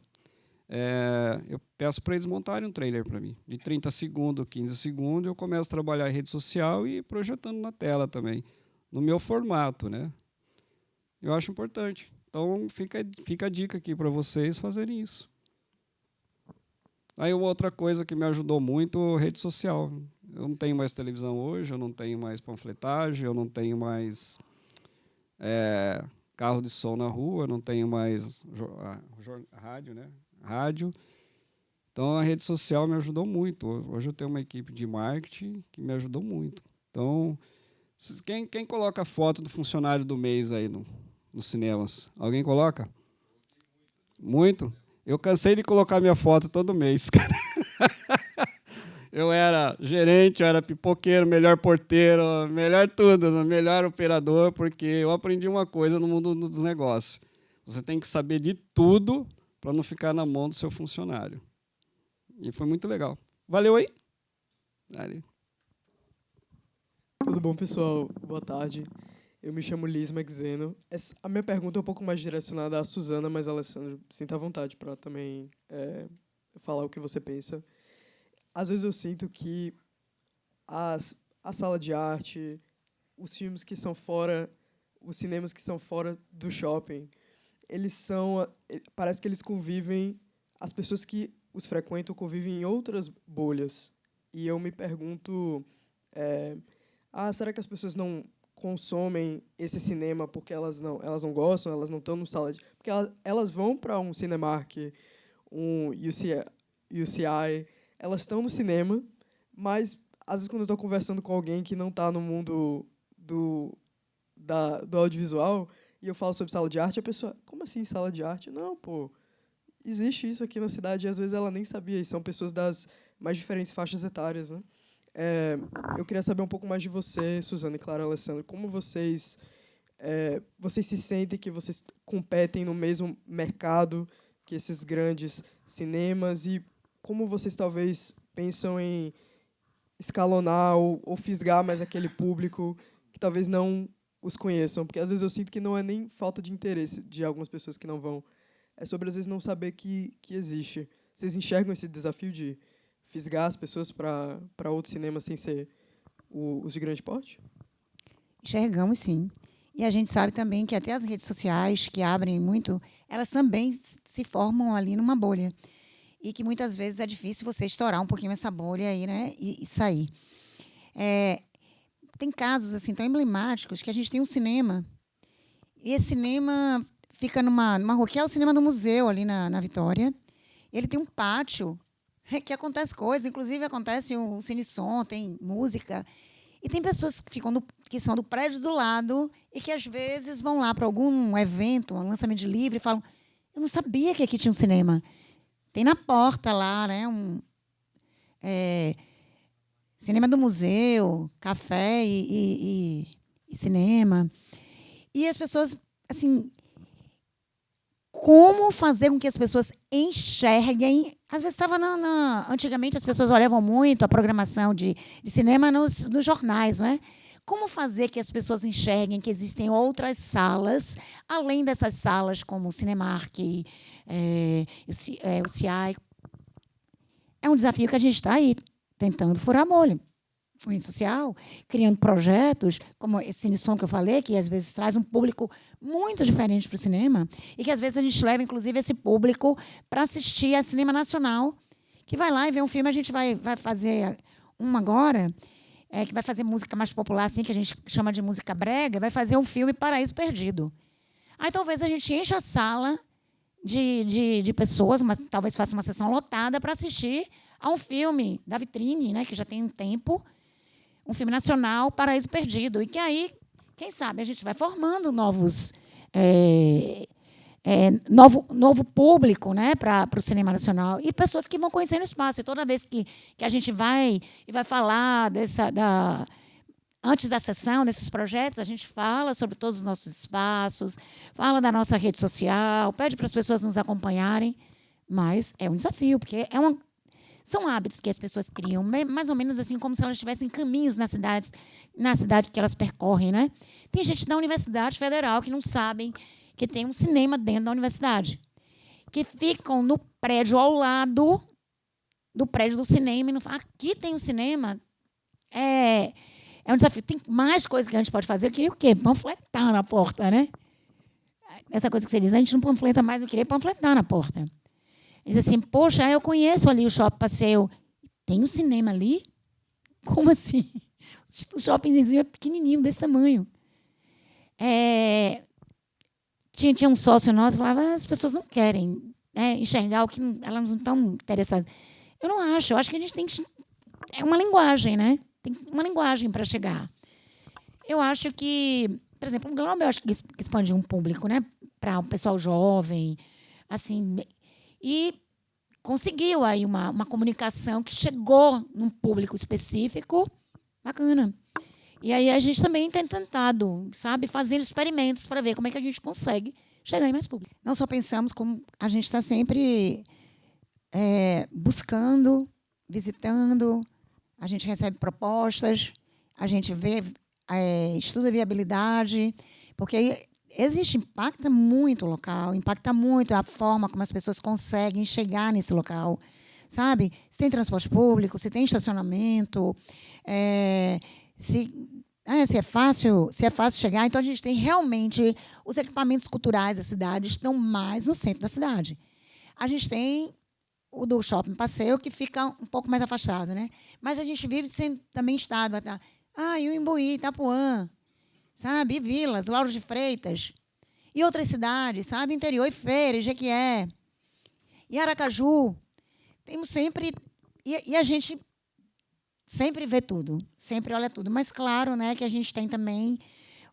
Eu peço para eles montarem um trailer para mim, de 30 segundos, 15 segundos, eu começo a trabalhar em rede social e projetando na tela também, no meu formato, né? Eu acho importante. Então, fica a dica aqui para vocês fazerem isso. Aí, uma outra coisa que me ajudou muito, rede social. Eu não tenho mais televisão hoje, eu não tenho mais panfletagem, eu não tenho mais carro de som na rua, eu não tenho mais rádio, né? Rádio. Então, a rede social me ajudou muito. Hoje eu tenho uma equipe de marketing que me ajudou muito. Então, quem coloca a foto do funcionário do mês aí nos cinemas? Alguém coloca? Muito? Eu cansei de colocar minha foto todo mês. Eu era gerente, eu era pipoqueiro, melhor porteiro, melhor tudo, melhor operador, porque eu aprendi uma coisa no mundo dos negócios. Você tem que saber de tudo para não ficar na mão do seu funcionário. E foi muito legal. Valeu aí. Tudo bom, pessoal? Boa tarde. Eu me chamo Liz Magzeno. A minha pergunta é um pouco mais direcionada à Suzana, mas, Alessandro, sinta à vontade para também falar o que você pensa. Às vezes eu sinto que a sala de arte, os filmes que são fora, os cinemas que são fora do shopping, parece que eles convivem, as pessoas que os frequentam convivem em outras bolhas. E eu me pergunto, será que as pessoas não consomem esse cinema porque elas não gostam, elas não estão no sala de... Porque elas vão para um Cinemark, um UCI, elas estão no cinema, mas, às vezes, quando eu estou conversando com alguém que não está no mundo do audiovisual, e eu falo sobre sala de arte, a pessoa, como assim sala de arte? Não, pô, existe isso aqui na cidade, e às vezes ela nem sabia, e são pessoas das mais diferentes faixas etárias, né? Eu queria saber um pouco mais de você, Suzana e Clara Alessandro, como vocês se sentem que vocês competem no mesmo mercado que esses grandes cinemas, e como vocês talvez pensam em escalonar ou fisgar mais aquele público que talvez não os conheçam, porque às vezes eu sinto que não é nem falta de interesse de algumas pessoas que não vão, é sobre às vezes não saber que existe. Vocês enxergam esse desafio de fisgar as pessoas para outro cinema sem ser os de grande porte? Enxergamos, sim. E a gente sabe também que até as redes sociais, que abrem muito, elas também se formam ali numa bolha. E que muitas vezes é difícil você estourar um pouquinho essa bolha aí, né, e sair. Tem casos assim tão emblemáticos que a gente tem um cinema, e esse cinema fica numa rua, que é o cinema do museu, ali na Vitória. Ele tem um pátio que acontece coisas, inclusive acontece um cine-som, tem música. E tem pessoas que são do prédio do lado e que, às vezes, vão lá para algum evento, um lançamento de livro, e falam, eu não sabia que aqui tinha um cinema. Tem na porta lá, né, cinema do museu, café e e cinema. E as pessoas, assim, como fazer com que as pessoas enxerguem. Às vezes estava antigamente as pessoas olhavam muito a programação de cinema nos jornais, não é? Como fazer que as pessoas enxerguem que existem outras salas, além dessas salas como o Cinemark, o CIAI. É um desafio que a gente está aí tentando furar a bolha. Fomento social, criando projetos, como esse Cinesom que eu falei, que às vezes traz um público muito diferente para o cinema, e que às vezes a gente leva, inclusive, esse público para assistir a cinema nacional, que vai lá e vê um filme. A gente vai fazer agora, que vai fazer música mais popular, assim, que a gente chama de música brega, vai fazer um filme Paraíso Perdido. Aí talvez a gente encha a sala de pessoas, talvez faça uma sessão lotada para assistir a um filme da vitrine, né, que já tem um tempo, um filme nacional, Paraíso Perdido. E que aí, quem sabe, a gente vai formando novo público, né, para o cinema nacional, e pessoas que vão conhecendo o espaço. E toda vez que a gente vai falar antes da sessão, desses projetos, a gente fala sobre todos os nossos espaços, fala da nossa rede social, pede para as pessoas nos acompanharem, mas é um desafio, porque são hábitos que as pessoas criam, mais ou menos assim, como se elas tivessem caminhos na cidade que elas percorrem, né? Tem gente da Universidade Federal que não sabem que tem um cinema dentro da universidade, que ficam no prédio ao lado do prédio do cinema e não falam, aqui tem um cinema. É um desafio. Tem mais coisas que a gente pode fazer. Eu queria o quê? Panfletar na porta, né? Essa coisa que você diz, a gente não panfleta mais, eu queria panfletar na porta. Diz assim, poxa, eu conheço ali o Shopping Passeio. Tem um cinema ali? Como assim? O shoppingzinho é pequenininho, desse tamanho. Tinha um sócio nosso que falava, as pessoas não querem enxergar o que elas não estão interessadas. Eu não acho. Eu acho que a gente tem que... É uma linguagem, né? Tem uma linguagem para chegar. Eu acho que, por exemplo, o Globo, eu acho que expandiu um público, né, para o pessoal jovem, assim, e conseguiu aí uma comunicação que chegou num público específico bacana. E aí a gente também tem tentado, sabe, fazendo experimentos para ver como é que a gente consegue chegar em mais público. Não só pensamos, como a gente está sempre buscando, visitando, a gente recebe propostas, a gente vê, estuda a viabilidade, porque impacta muito o local, impacta muito a forma como as pessoas conseguem chegar nesse local, sabe? Se tem transporte público, se tem estacionamento, se é fácil chegar. Então, a gente tem realmente os equipamentos culturais da cidade estão mais no centro da cidade. A gente tem o do Shopping Passeio, que fica um pouco mais afastado, né? Mas a gente vive também em estado. E o Imbuí, Itapuã, sabe? E Vilas, Lauro de Freitas. E outras cidades, sabe? Interior e Feira, Jequié. E Aracaju. Temos sempre... E a gente sempre vê tudo, sempre olha tudo. Mas, claro, né, que a gente tem também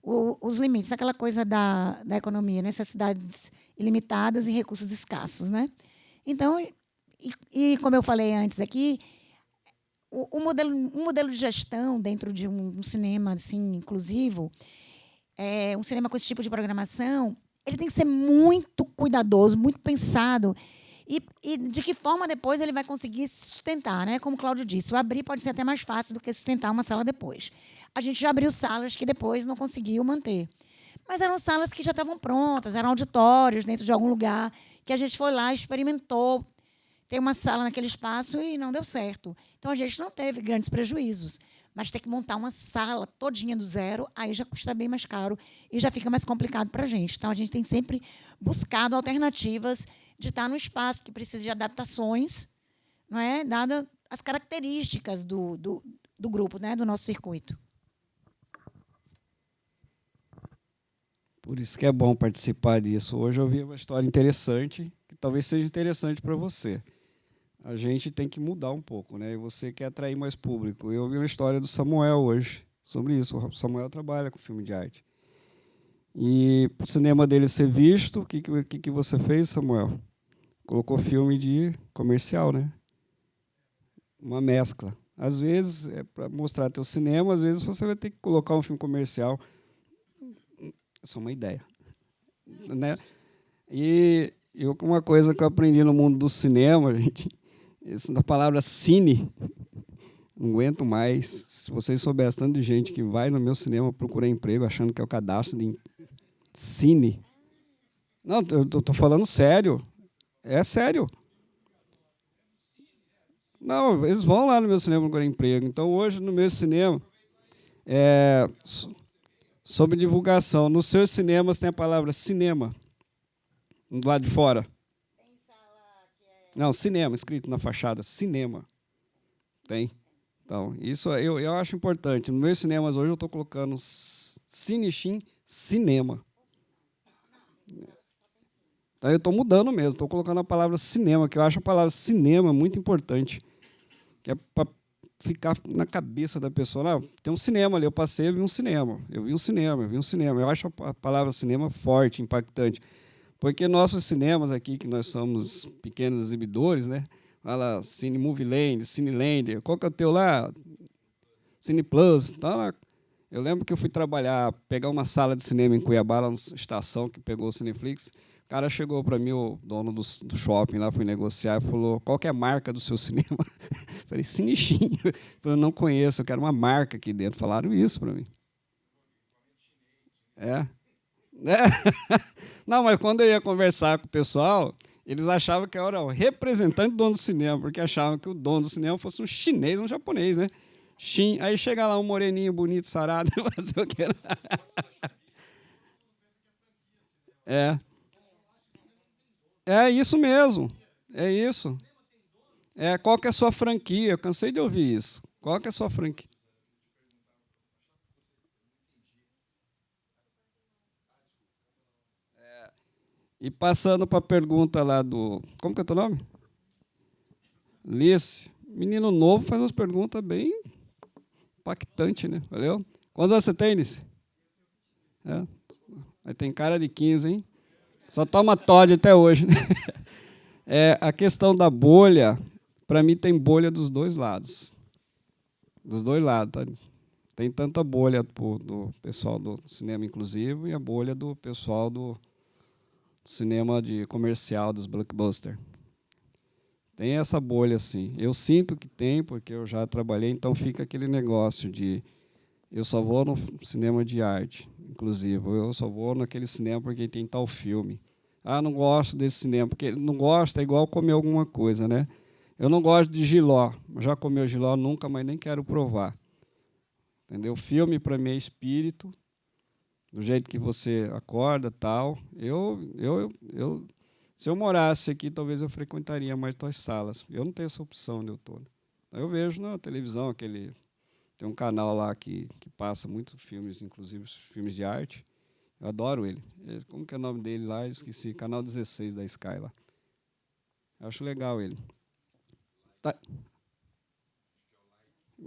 os limites, aquela coisa da economia, necessidades ilimitadas e recursos escassos, né? Então, e como eu falei antes aqui, um modelo de gestão dentro de um cinema assim, inclusivo, um cinema com esse tipo de programação, ele tem que ser muito cuidadoso, muito pensado. E de que forma depois ele vai conseguir se sustentar, né? Como o Cláudio disse, o abrir pode ser até mais fácil do que sustentar uma sala depois. A gente já abriu salas que depois não conseguiu manter. Mas eram salas que já estavam prontas, eram auditórios dentro de algum lugar, que a gente foi lá e experimentou ter uma sala naquele espaço e não deu certo. Então, a gente não teve grandes prejuízos. Mas ter que montar uma sala todinha do zero, aí já custa bem mais caro e já fica mais complicado para a gente. Então, a gente tem sempre buscado alternativas de estar no espaço que precisa de adaptações, não é? Dadas as características do grupo, né? Do nosso circuito. Por isso que é bom participar disso. Hoje eu vi uma história interessante, que talvez seja interessante para você. A gente tem que mudar um pouco, né? E você quer atrair mais público. Eu vi uma história do Samuel hoje sobre isso. O Samuel trabalha com filme de arte. E para o cinema dele ser visto, o que você fez, Samuel? Colocou filme de comercial, né? Uma mescla. Às vezes, é para mostrar teu cinema, às vezes você vai ter que colocar um filme comercial É só uma ideia. Né? E uma coisa que eu aprendi no mundo do cinema, gente, isso da palavra cine, não aguento mais. Se vocês soubessem tanto de gente que vai no meu cinema procurar emprego achando que é o cadastro de cine. Não, eu estou falando sério. É sério. Não, eles vão lá no meu cinema procurar emprego. Então, hoje, no meu cinema, sobre divulgação, nos seus cinemas tem a palavra cinema, do lado de fora. Não, cinema, escrito na fachada, cinema. Tem. Então, isso eu acho importante. Nos meus cinemas hoje eu estou colocando Cinexin Cinema. Então, eu estou mudando mesmo, estou colocando a palavra cinema, que eu acho a palavra cinema muito importante. Que é para ficar na cabeça da pessoa. Não, tem um cinema ali, eu passei e vi um cinema. Eu vi um cinema. Eu acho a palavra cinema forte, impactante. Porque nossos cinemas aqui, que nós somos pequenos exibidores, né? Fala Cine Movie Land, Cineland, qual que é o teu lá? Cine Plus. Então, eu lembro que eu fui trabalhar, pegar uma sala de cinema em Cuiabá, lá na estação que pegou o Cineflix. O cara chegou para mim, o dono do shopping lá, fui negociar, e falou, qual que é a marca do seu cinema? Falei, Cinexin. Eu não conheço, eu quero uma marca aqui dentro. Falaram isso para mim. Não, mas quando eu ia conversar com o pessoal, eles achavam que eu era o representante do dono do cinema, porque achavam que o dono do cinema fosse um chinês, um japonês, né? Aí chega lá um moreninho bonito, sarado, fazer o que era. É isso mesmo. É isso. Qual que é a sua franquia? Eu cansei de ouvir isso. Qual que é a sua franquia? E passando para a pergunta lá do... Como que é o teu nome? Lice. Menino novo faz umas perguntas bem impactantes, né? Valeu? Quantos anos você tem, Lice? Mas tem cara de 15, hein? Só toma Todd até hoje, né? A questão da bolha, para mim, tem bolha dos dois lados. Dos dois lados, tá? Tem tanta bolha do pessoal do cinema inclusivo e a bolha do pessoal do cinema de comercial, dos blockbusters. Tem essa bolha, sim. Eu sinto que tem, porque eu já trabalhei, então fica aquele negócio de eu só vou no cinema de arte, inclusive. Eu só vou naquele cinema porque tem tal filme. Ah, não gosto desse cinema, porque não gosta é igual comer alguma coisa, né? Eu não gosto de jiló. Já comeu jiló nunca, mas nem quero provar. Entendeu? Filme, para mim, é espírito, do jeito que você acorda, tal. Se eu morasse aqui, talvez eu frequentaria mais tuas salas. Eu não tenho essa opção onde eu estou. Eu vejo na televisão, tem um canal lá que passa muitos filmes, inclusive filmes de arte. Eu adoro ele. Como que é o nome dele lá? Eu esqueci. Canal 16 da Sky lá. Eu acho legal ele. Tá.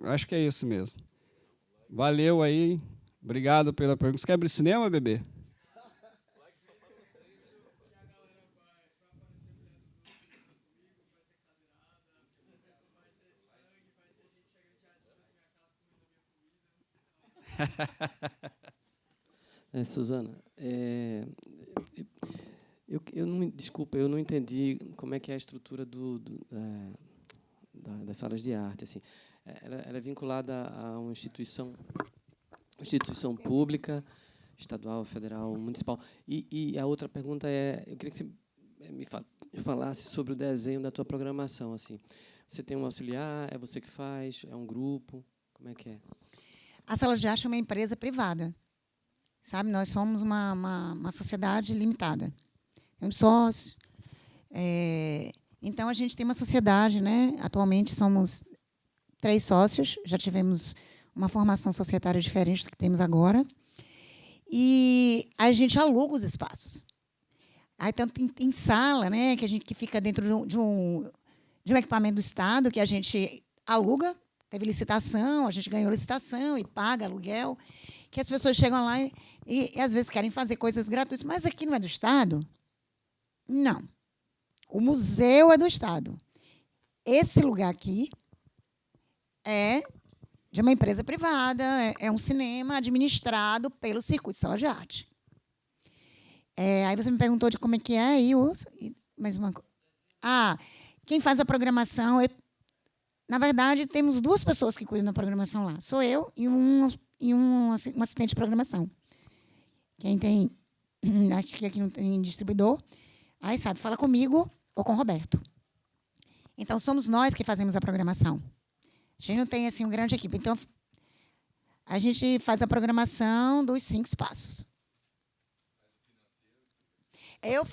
Acho que é esse mesmo. Valeu aí. Obrigado pela pergunta. Você quer abrir cinema, bebê? Suzana, desculpa, eu não entendi como é que é a estrutura das salas de arte. Assim, ela é vinculada a uma instituição pública, estadual, federal, municipal. E a outra pergunta eu queria que você me falasse sobre o desenho da tua programação. Assim, você tem um auxiliar? É você que faz? É um grupo? Como é que é? A Sala de Arte é uma empresa privada. Sabe, nós somos uma sociedade limitada. Temos sócios. Então, a gente tem uma sociedade, né? Atualmente, somos 3 sócios. Já tivemos uma formação societária diferente do que temos agora. E a gente aluga os espaços. Aí, tanto tem sala, né, que fica dentro de um equipamento do Estado, que a gente aluga. Teve licitação, a gente ganhou licitação e paga aluguel, que as pessoas chegam lá e às vezes querem fazer coisas gratuitas. Mas aqui não é do Estado? Não. O museu é do Estado. Esse lugar aqui é de uma empresa privada, é um cinema administrado pelo Circuito Sala de Arte. Aí você me perguntou de como é que é, mais uma coisa. Quem faz a programação, na verdade, temos 2 pessoas que cuidam da programação lá. Sou eu e um assistente de programação. Quem tem, acho que aqui não tem distribuidor, aí sabe, fala comigo ou com o Roberto. Então, somos nós que fazemos a programação. A gente não tem assim, uma grande equipe. Então, a gente faz a programação dos 5 espaços. Eu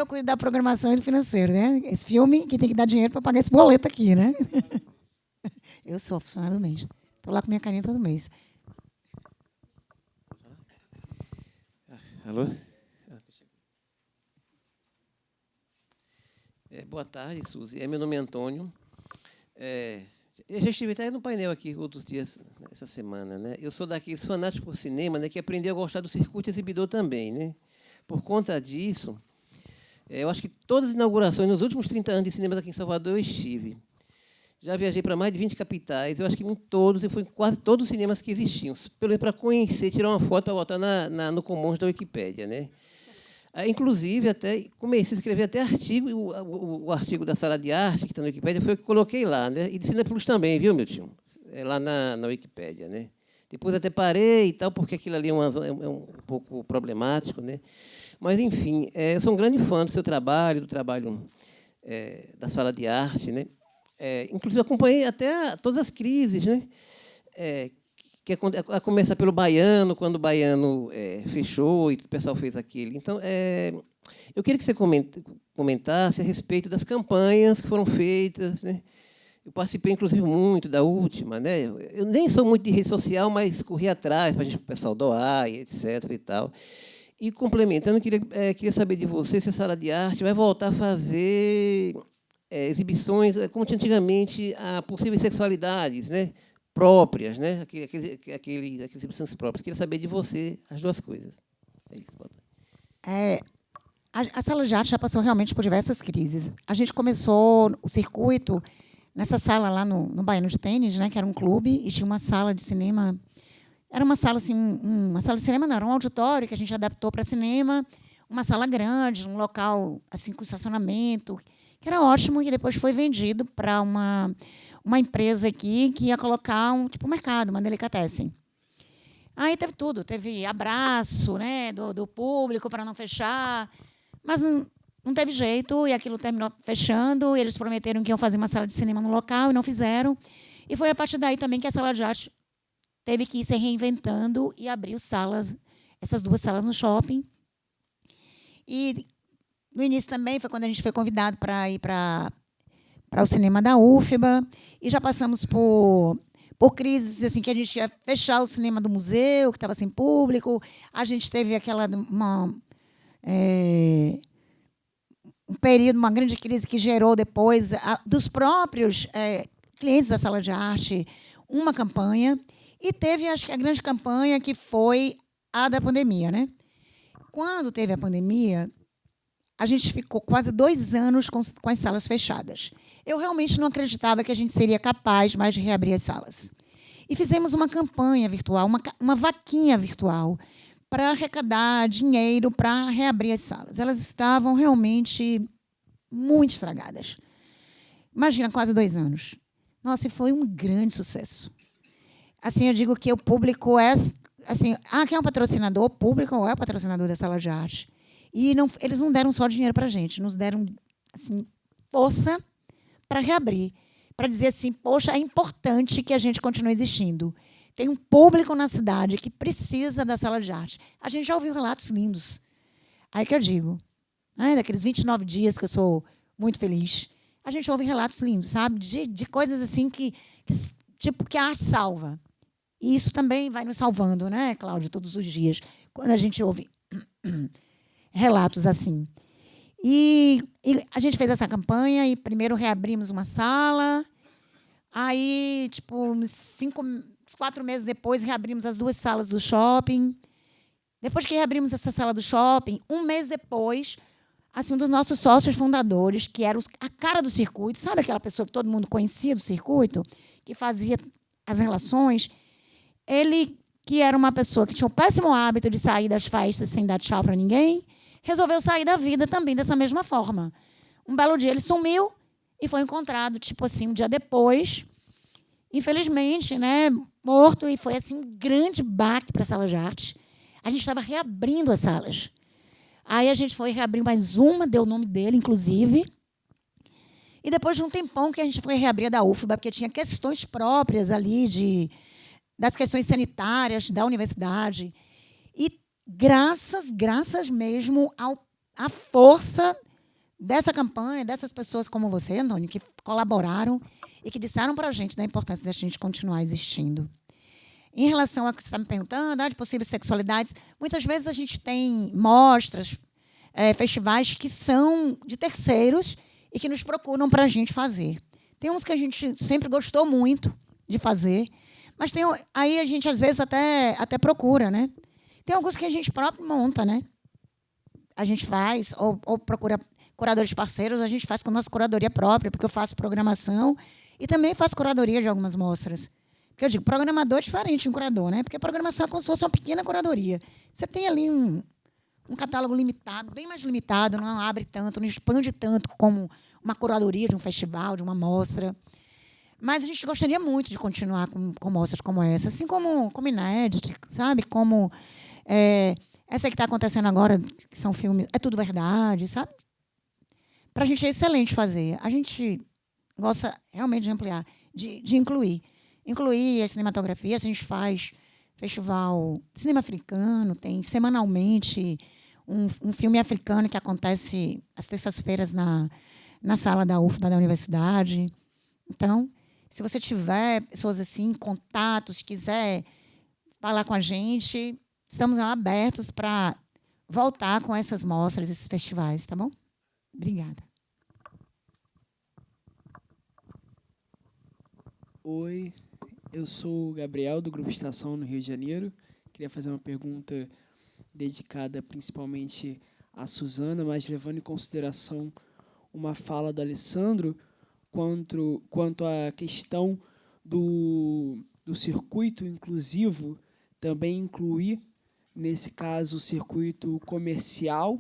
cuido da programação e do financeiro, né? Esse filme que tem que dar dinheiro para pagar esse boleto aqui, né? Eu sou funcionário do mês. Estou lá com minha carinha todo mês. Alô? Boa tarde, Suzy. Meu nome é Antônio. Eu já estive até no painel aqui outros dias, essa semana, né? Eu sou daqueles fanáticos por cinema, né, que aprendeu a gostar do circuito exibidor também, né? Por conta disso, eu acho que todas as inaugurações, nos últimos 30 anos de cinema aqui em Salvador, eu estive. Já viajei para mais de 20 capitais, eu acho que em todos, eu fui em quase todos os cinemas que existiam, pelo menos para conhecer, tirar uma foto para botar no Commons da Wikipédia, né? Inclusive, até comecei a escrever até artigo, o artigo da Sala de Arte, que está na Wikipédia, foi o que coloquei lá, né? E de Cineplus também, viu, meu tio? Lá na Wikipédia, né? Depois até parei e tal, porque aquilo ali é um pouco problemático, né? Mas, enfim, eu sou um grande fã do seu trabalho, do trabalho da Sala de Arte, né? Inclusive, acompanhei até todas as crises, né? A começar pelo Baiano, quando o Baiano fechou e o pessoal fez aquele. Então, eu queria que você comentasse a respeito das campanhas que foram feitas, né? Eu participei, inclusive, muito da última, né? Eu nem sou muito de rede social, mas corri atrás para o pessoal doar, etc. e tal. E, complementando, queria saber de você se a Sala de Arte vai voltar a fazer exibições, como tinha antigamente, a possíveis sexualidades, né? Próprias, né? Aquelas exibições próprias. Queria saber de você as 2 coisas. É isso, a Sala de Arte já passou realmente por diversas crises. A gente começou o circuito nessa sala lá no Baiano de Tênis, né, que era um clube, e tinha uma sala de cinema. Era uma sala, assim, uma sala de cinema, não, era um auditório que a gente adaptou para cinema, uma sala grande, um local assim, com estacionamento, que era ótimo, e depois foi vendido para uma empresa aqui que ia colocar um mercado, uma delicatessen. Aí teve tudo, teve abraço, né, do público para não fechar, mas não teve jeito, e aquilo terminou fechando, e eles prometeram que iam fazer uma sala de cinema no local, e não fizeram. E foi a partir daí também que a Sala de Arte teve que ir se reinventando e abriu essas 2 salas no shopping. E, no início também, foi quando a gente foi convidado para ir para o cinema da UFBA, e já passamos por crises assim, que a gente ia fechar o cinema do museu, que estava sem público. A gente teve um período, uma grande crise que gerou depois, dos próprios clientes da Sala de Arte, uma campanha. E teve, acho que, a grande campanha, que foi a da pandemia, né? Quando teve a pandemia, a gente ficou quase 2 anos com as salas fechadas. Eu realmente não acreditava que a gente seria capaz mais de reabrir as salas. E fizemos uma campanha virtual, uma vaquinha virtual, para arrecadar dinheiro para reabrir as salas. Elas estavam realmente muito estragadas. Imagina, quase 2 anos. Nossa, e foi um grande sucesso. Assim, eu digo que o público assim, quem é o patrocinador? O público é o patrocinador da Sala de Arte. E eles não deram só dinheiro para a gente, nos deram assim, força para reabrir, para dizer assim, poxa, é importante que a gente continue existindo. Tem um público na cidade que precisa da Sala de Arte. A gente já ouviu relatos lindos. Aí que eu digo, daqueles 29 dias que eu sou muito feliz, a gente ouve relatos lindos, sabe? De coisas assim que a arte salva. E isso também vai nos salvando, né, Cláudia, todos os dias, quando a gente ouve relatos assim. E a gente fez essa campanha, e primeiro reabrimos uma sala, aí, uns 4 meses depois, reabrimos as 2 salas do shopping. Depois que reabrimos essa sala do shopping, 1 mês depois, assim, um dos nossos sócios fundadores, que era a cara do circuito, sabe aquela pessoa que todo mundo conhecia do circuito, que fazia as relações, ele que era uma pessoa que tinha o péssimo hábito de sair das festas sem dar tchau para ninguém, resolveu sair da vida também dessa mesma forma. Um belo dia ele sumiu e foi encontrado, tipo assim, um dia depois, infelizmente, né, morto, e foi assim, um grande baque para a sala de arte. A gente estava reabrindo as salas. Aí a gente foi reabrir mais uma, deu o nome dele, inclusive. E depois de um tempão que a gente foi reabrir a da UFBA, porque tinha questões próprias ali das questões sanitárias da universidade. E graças mesmo à força dessa campanha, dessas pessoas como você, Antônio, que colaboraram e que disseram para a gente da importância de a gente continuar existindo. Em relação ao que você está me perguntando, de possíveis sexualidades, muitas vezes a gente tem mostras, festivais que são de terceiros e que nos procuram para a gente fazer. Tem uns que a gente sempre gostou muito de fazer, mas aí a gente, às vezes, até procura, né? Tem alguns que a gente próprio monta, né? A gente faz, ou procura curadores parceiros, a gente faz com a nossa curadoria própria, porque eu faço programação e também faço curadoria de algumas mostras. Porque eu digo, programador é diferente de um curador, né? Porque a programação é como se fosse uma pequena curadoria. Você tem ali um catálogo limitado, bem mais limitado, não abre tanto, não expande tanto como uma curadoria de um festival, de uma mostra. Mas a gente gostaria muito de continuar com mostras como essa, assim como Inédit, sabe? Como essa que está acontecendo agora, que são filmes... É tudo verdade, sabe? Para a gente é excelente fazer. A gente gosta realmente de ampliar, de incluir. Incluir a cinematografia, a gente faz festival de cinema africano, tem semanalmente um filme africano que acontece às terças-feiras na sala da UFBA da universidade. Então, se você tiver pessoas assim, contatos, quiser falar com a gente, estamos lá abertos para voltar com essas mostras, esses festivais, tá bom? Obrigada. Oi, eu sou o Gabriel, do Grupo Estação, no Rio de Janeiro. Queria fazer uma pergunta dedicada principalmente à Suzana, mas levando em consideração uma fala do Alessandro quanto à questão do circuito inclusivo, também incluir, nesse caso, o circuito comercial.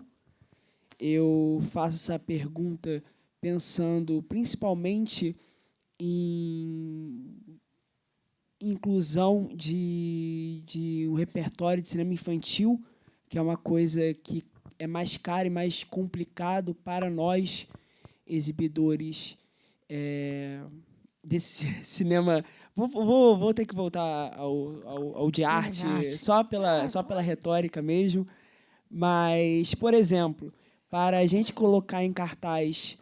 Eu faço essa pergunta pensando principalmente em inclusão de um repertório de cinema infantil, que é uma coisa que é mais cara e mais complicado para nós, exibidores desse cinema. Vou ter que voltar ao de arte, só pela retórica mesmo. Mas, por exemplo, para a gente colocar em cartaz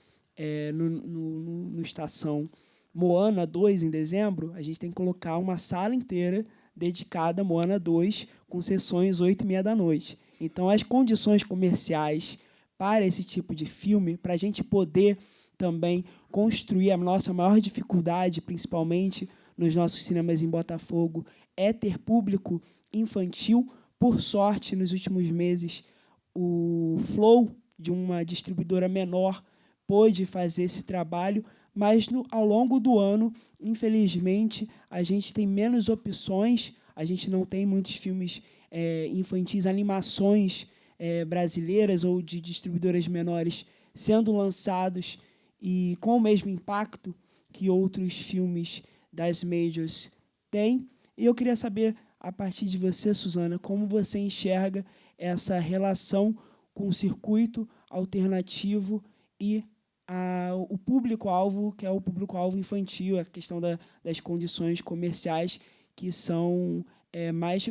no Estação Moana 2, em dezembro, a gente tem que colocar uma sala inteira dedicada a Moana 2, com sessões 8h30 da noite. Então, as condições comerciais para esse tipo de filme, para a gente poder também construir a nossa maior dificuldade, principalmente nos nossos cinemas em Botafogo, é ter público infantil. Por sorte, nos últimos meses, o Flow, de uma distribuidora menor, pôde fazer esse trabalho, mas ao longo do ano, infelizmente, a gente tem menos opções, a gente não tem muitos filmes infantis, animações brasileiras ou de distribuidoras menores sendo lançados e com o mesmo impacto que outros filmes das majors têm. E eu queria saber, a partir de você, Suzana, como você enxerga essa relação com o circuito alternativo e o público-alvo, que é o público-alvo infantil, a questão das condições comerciais que são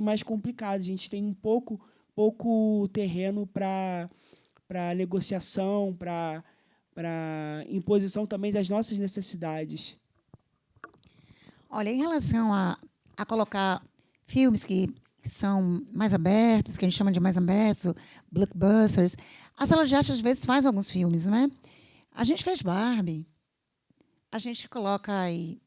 mais complicadas. A gente tem um pouco terreno para negociação, para imposição também das nossas necessidades. Olha, em relação a colocar filmes que são mais abertos, que a gente chama de mais abertos, blockbusters, a sala de arte, às vezes, faz alguns filmes, né? A gente fez Barbie, a gente coloca aí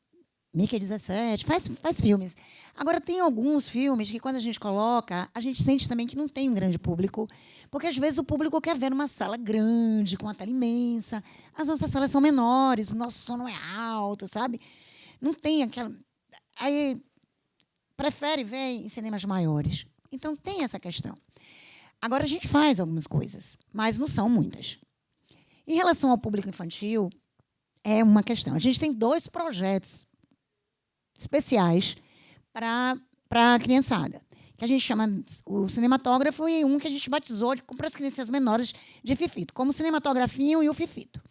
Mickey 17, faz filmes. Agora, tem alguns filmes que, quando a gente coloca, a gente sente também que não tem um grande público, porque, às vezes, o público quer ver numa sala grande, com uma tela imensa. As nossas salas são menores, o nosso som não é alto, sabe? Não tem aquela... Aí, prefere ver em cinemas maiores. Então, tem essa questão. Agora, a gente faz algumas coisas, mas não são muitas. Em relação ao público infantil, é uma questão. A gente tem 2 projetos especiais para a criançada, que a gente chama o cinematógrafo e um que a gente batizou para as crianças menores de Fifito, como o cinematografinho e o Fifito.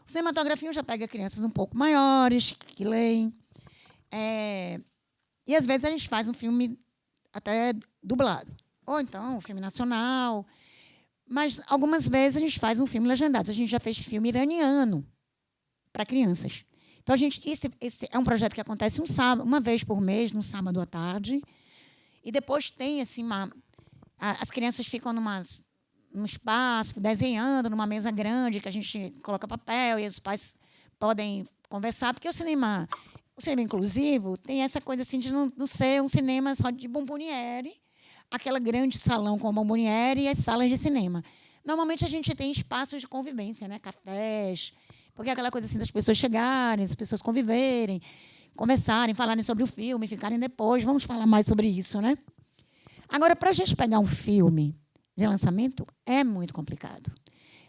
O cinematografinho já pega crianças um pouco maiores, que leem. E, às vezes, a gente faz um filme até dublado. Ou, então, um filme nacional. Mas, algumas vezes, a gente faz um filme legendado. A gente já fez filme iraniano para crianças. Então, esse é um projeto que acontece uma vez por mês, no sábado à tarde. E depois tem, assim, as crianças ficam num espaço, desenhando, numa mesa grande, que a gente coloca papel e os pais podem conversar, porque o cinema inclusivo tem essa coisa assim, de não ser um cinema só de bomboniere, aquele grande salão com bomboniere e as salas de cinema. Normalmente, a gente tem espaços de convivência, né? Cafés, porque é aquela coisa assim das pessoas chegarem, as pessoas conviverem, conversarem, falarem sobre o filme, ficarem depois. Vamos falar mais sobre isso, né? Agora, para a gente pegar um filme de lançamento, é muito complicado.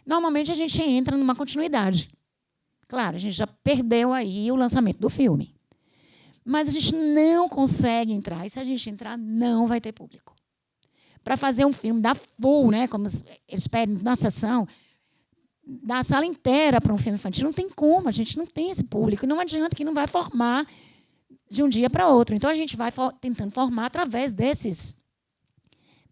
Normalmente, a gente entra numa continuidade. Claro, a gente já perdeu aí o lançamento do filme. Mas a gente não consegue entrar. E se a gente entrar, não vai ter público. Para fazer um filme, dar full, né, como eles pedem na sessão, dar a sala inteira para um filme infantil, não tem como. A gente não tem esse público. Não adianta que não vai formar de um dia para outro. Então, a gente vai tentando formar através desses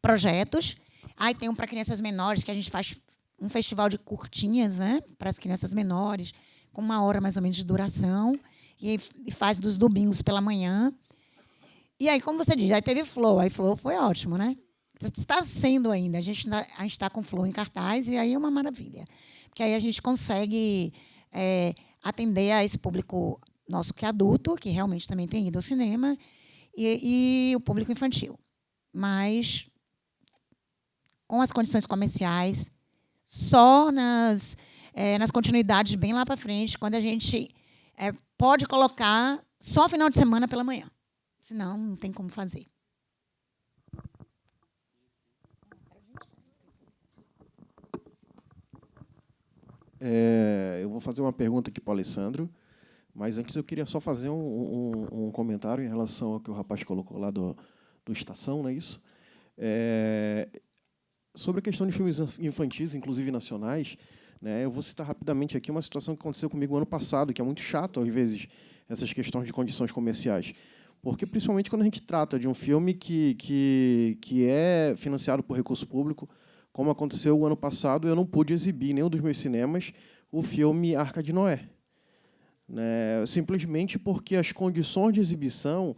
projetos. Aí tem um para crianças menores, que a gente faz um festival de curtinhas, né, para as crianças menores, com 1 hora mais ou menos de duração, e faz dos domingos pela manhã. E aí, como você diz, aí teve Flow. Aí Flow foi ótimo, né? Está sendo ainda. A gente está com Flow em cartaz, e aí é uma maravilha. Porque aí a gente consegue atender a esse público nosso que é adulto, que realmente também tem ido ao cinema, e o público infantil. Mas, com as condições comerciais, só nas continuidades bem lá para frente, quando a gente pode colocar só final de semana pela manhã. Senão, não tem como fazer. Eu vou fazer uma pergunta aqui para o Alessandro, mas antes eu queria só fazer um comentário em relação ao que o rapaz colocou lá do Estação, não é isso? Sobre a questão de filmes infantis, inclusive nacionais, né, eu vou citar rapidamente aqui uma situação que aconteceu comigo ano passado, que é muito chato, às vezes, essas questões de condições comerciais. Porque, principalmente, quando a gente trata de um filme que é financiado por recurso público, como aconteceu o ano passado, eu não pude exibir em nenhum dos meus cinemas o filme Arca de Noé. Né, simplesmente porque as condições de exibição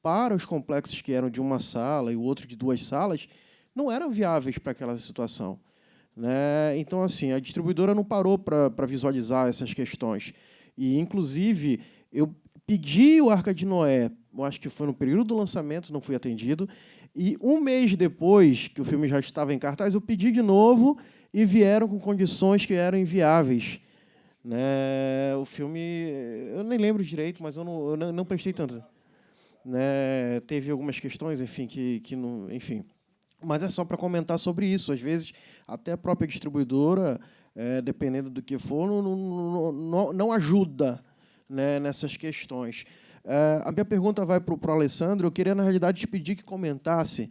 para os complexos que eram de uma sala e o outro de 2 salas não eram viáveis para aquela situação. Né? Então, assim, a distribuidora não parou para visualizar essas questões. E, inclusive, eu pedi o Arca de Noé, eu acho que foi no período do lançamento, não fui atendido, e 1 mês depois que o filme já estava em cartaz, eu pedi de novo e vieram com condições que eram inviáveis. Né? O filme, eu nem lembro direito, mas eu não prestei tanto. Né? Teve algumas questões, enfim, que não, enfim. Mas é só para comentar sobre isso. Às vezes, até a própria distribuidora, dependendo do que for, não ajuda, né, nessas questões. A minha pergunta vai para o Alessandro. Eu queria, na realidade, te pedir que comentasse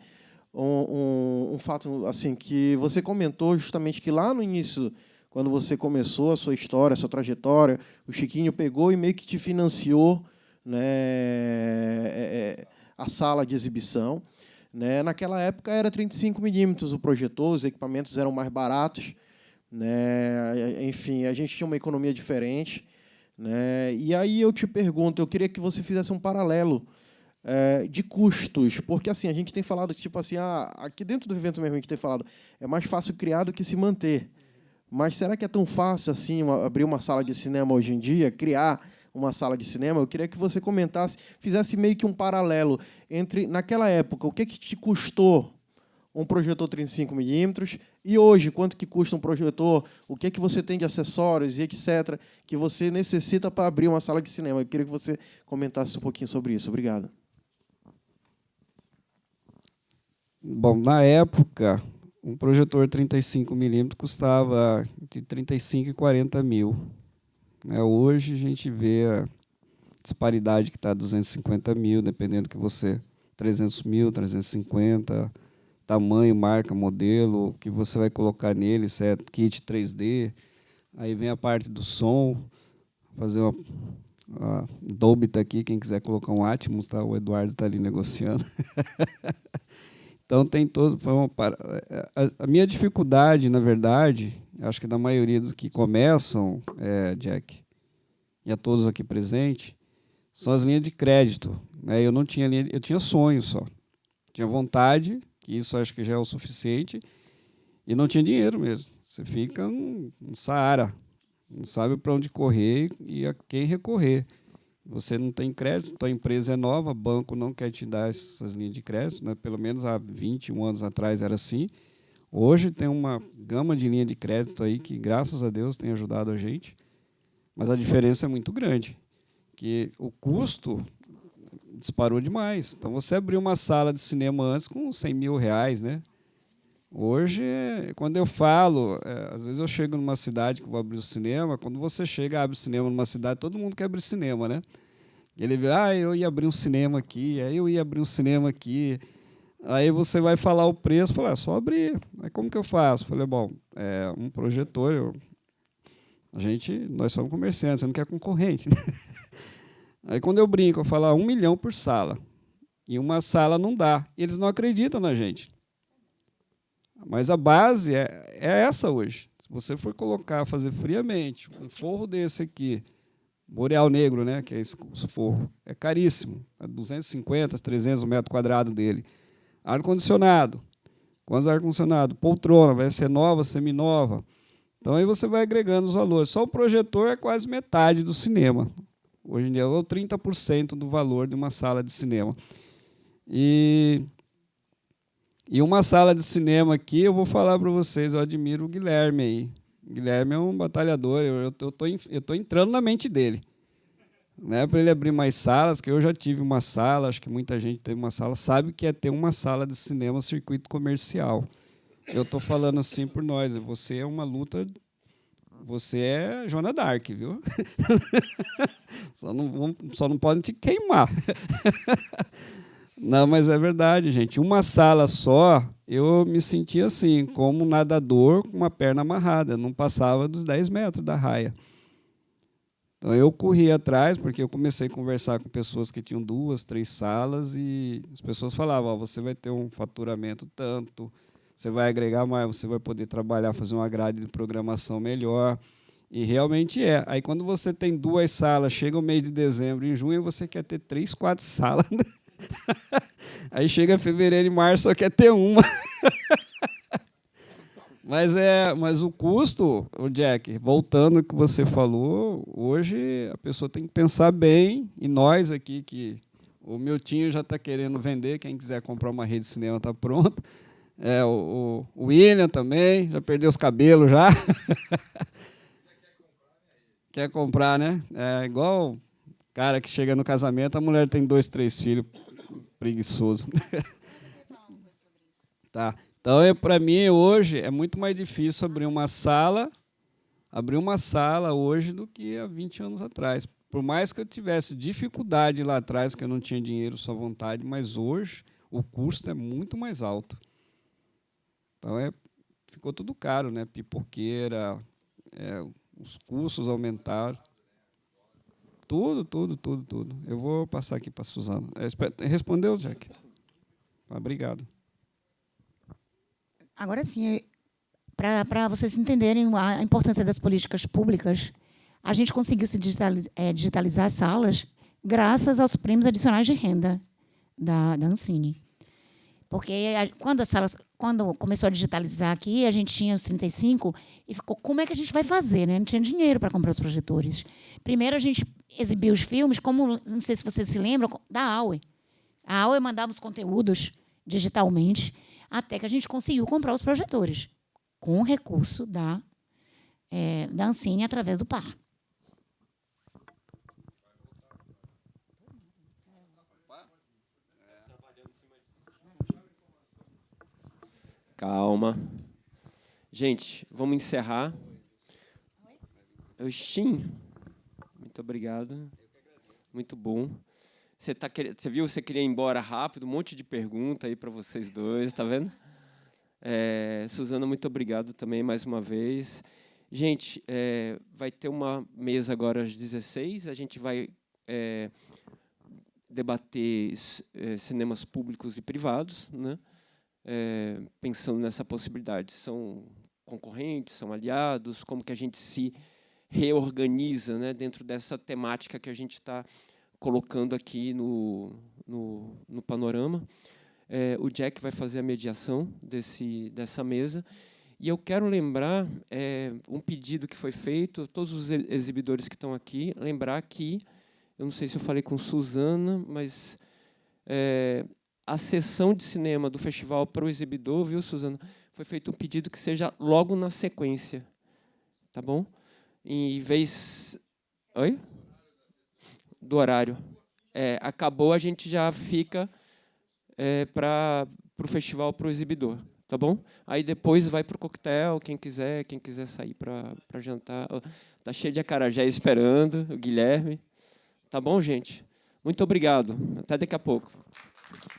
um fato assim, que você comentou justamente que lá no início, quando você começou a sua história, a sua trajetória, o Chiquinho pegou e meio que te financiou, né, a sala de exibição. Né? Naquela época era 35 milímetros o projetor, os equipamentos eram mais baratos. Né? Enfim, a gente tinha uma economia diferente. Né? E aí eu te pergunto, eu queria que você fizesse um paralelo de custos, porque assim, a gente tem falado, tipo assim, aqui dentro do evento mesmo a gente tem falado, é mais fácil criar do que se manter. Mas será que é tão fácil assim abrir uma sala de cinema hoje em dia, criar uma sala de cinema? Eu queria que você comentasse, fizesse meio que um paralelo entre, naquela época, o que te custou um projetor 35mm e hoje, quanto que custa um projetor, o que você tem de acessórios e etc., que você necessita para abrir uma sala de cinema. Eu queria que você comentasse um pouquinho sobre isso. Obrigado. Bom, na época, um projetor 35mm custava de 35 e 40 mil. Hoje a gente vê a disparidade que está 250 mil, dependendo que você... 300 mil, 350, tamanho, marca, modelo, que você vai colocar nele, se é kit 3D. Aí vem a parte do som, fazer uma... Dolby está aqui, quem quiser colocar um Atmos, tá? O Eduardo está ali negociando. Então, tem todo... A minha dificuldade, na verdade, acho que da maioria dos que começam, Jack, e a todos aqui presentes, são as linhas de crédito. Eu não tinha linha, eu tinha sonho só. Tinha vontade, que isso acho que já é o suficiente, e não tinha dinheiro mesmo. Você fica no Saara, não sabe para onde correr e a quem recorrer. Você não tem crédito, tua empresa é nova, banco não quer te dar essas linhas de crédito, né? Pelo menos há 21 anos atrás era assim. Hoje tem uma gama de linha de crédito aí que, graças a Deus, tem ajudado a gente, mas a diferença é muito grande, que o custo disparou demais. Então, você abriu uma sala de cinema antes com 100 mil reais, né? Hoje, quando eu falo, às vezes eu chego numa cidade que vou abrir o cinema, quando você chega e abre o cinema numa cidade, todo mundo quer abrir cinema, né? E ele vê, eu ia abrir um cinema aqui, aí eu ia abrir um cinema aqui. Aí você vai falar o preço, fala, só abrir. Aí como que eu faço? Falei, bom, um projetor, nós somos comerciantes, você não quer concorrente, né? Aí quando eu brinco, eu falo 1 milhão por sala. E uma sala não dá. E eles não acreditam na gente. Mas a base é essa hoje. Se você for fazer friamente, um forro desse aqui, Boreal Negro, né, que é esse forro, é caríssimo. É 250, 300 o metro quadrado dele. Ar-condicionado. Quantos ar-condicionado? Poltrona, vai ser nova, seminova. Então aí você vai agregando os valores. Só o projetor é quase metade do cinema. Hoje em dia, ou 30% do valor de uma sala de cinema. E uma sala de cinema aqui, eu vou falar para vocês, eu admiro o Guilherme aí. O Guilherme é um batalhador, eu tô entrando na mente dele. Né, para ele abrir mais salas, que eu já tive uma sala, acho que muita gente teve uma sala, sabe que é ter uma sala de cinema circuito comercial. Eu estou falando assim por nós, você é uma luta, você é Joana Dark, viu? Só não pode te queimar. Não, mas é verdade, gente. Uma sala só, eu me sentia assim, como um nadador com uma perna amarrada, não passava dos 10 metros da raia. Então, eu corri atrás, porque eu comecei a conversar com pessoas que tinham 2, 3 salas, e as pessoas falavam, você vai ter um faturamento tanto, você vai agregar mais, você vai poder trabalhar, fazer uma grade de programação melhor. E realmente é. Aí, quando você tem 2 salas, chega o mês de dezembro, em junho, você quer ter 3, 4 salas. Aí chega fevereiro e março, só quer ter uma. Mas o custo, o Jack, voltando ao que você falou, hoje a pessoa tem que pensar bem, e nós aqui, que o meu tio já está querendo vender, quem quiser comprar uma rede de cinema está pronto. O William também, já perdeu os cabelos já. Quer comprar, né? É igual o cara que chega no casamento, a mulher tem 2, 3 filhos, preguiçoso. Tá. Então, para mim, hoje, é muito mais difícil abrir uma sala hoje do que há 20 anos atrás. Por mais que eu tivesse dificuldade lá atrás, que eu não tinha dinheiro, só vontade, mas hoje o custo é muito mais alto. Então, ficou tudo caro, né? Pipoqueira, os custos aumentaram. Tudo. Eu vou passar aqui para a Suzana. Respondeu, Jack? Obrigado. Agora sim, para vocês entenderem a importância das políticas públicas, a gente conseguiu se digitalizar as salas graças aos prêmios adicionais de renda da Ancine. Porque quando começou a digitalizar aqui, a gente tinha os 35 e ficou, como é que a gente vai fazer? Né? Não tinha dinheiro para comprar os projetores. Primeiro, a gente exibiu os filmes, como, não sei se vocês se lembram, da Aue. A Aue mandava os conteúdos digitalmente, até que a gente conseguiu comprar os projetores, com o recurso da Ancine através do PAR. Calma. Gente, vamos encerrar. Oxim. Muito obrigado. Muito bom. Você viu? Você queria ir embora rápido. Um monte de pergunta aí para vocês dois, tá vendo? Suzana, muito obrigado também mais uma vez. Gente, vai ter uma mesa agora às 16. A gente vai debater cinemas públicos e privados, né? Pensando nessa possibilidade. São concorrentes, são aliados, como que a gente se reorganiza, né, dentro dessa temática que a gente está colocando aqui no panorama. O Jack vai fazer a mediação dessa mesa. E eu quero lembrar um pedido que foi feito, todos os exibidores que estão aqui, lembrar que, eu não sei se eu falei com Suzana, mas a sessão de cinema do festival para o exibidor, viu, Suzana? Foi feito um pedido que seja logo na sequência, tá bom? Em vez... Oi? Do horário. Acabou, a gente já fica para o festival, para o exibidor, tá bom? Aí depois vai para o coquetel, quem quiser sair para jantar. Tá cheio de acarajé esperando, o Guilherme. Tá bom, gente? Muito obrigado. Até daqui a pouco.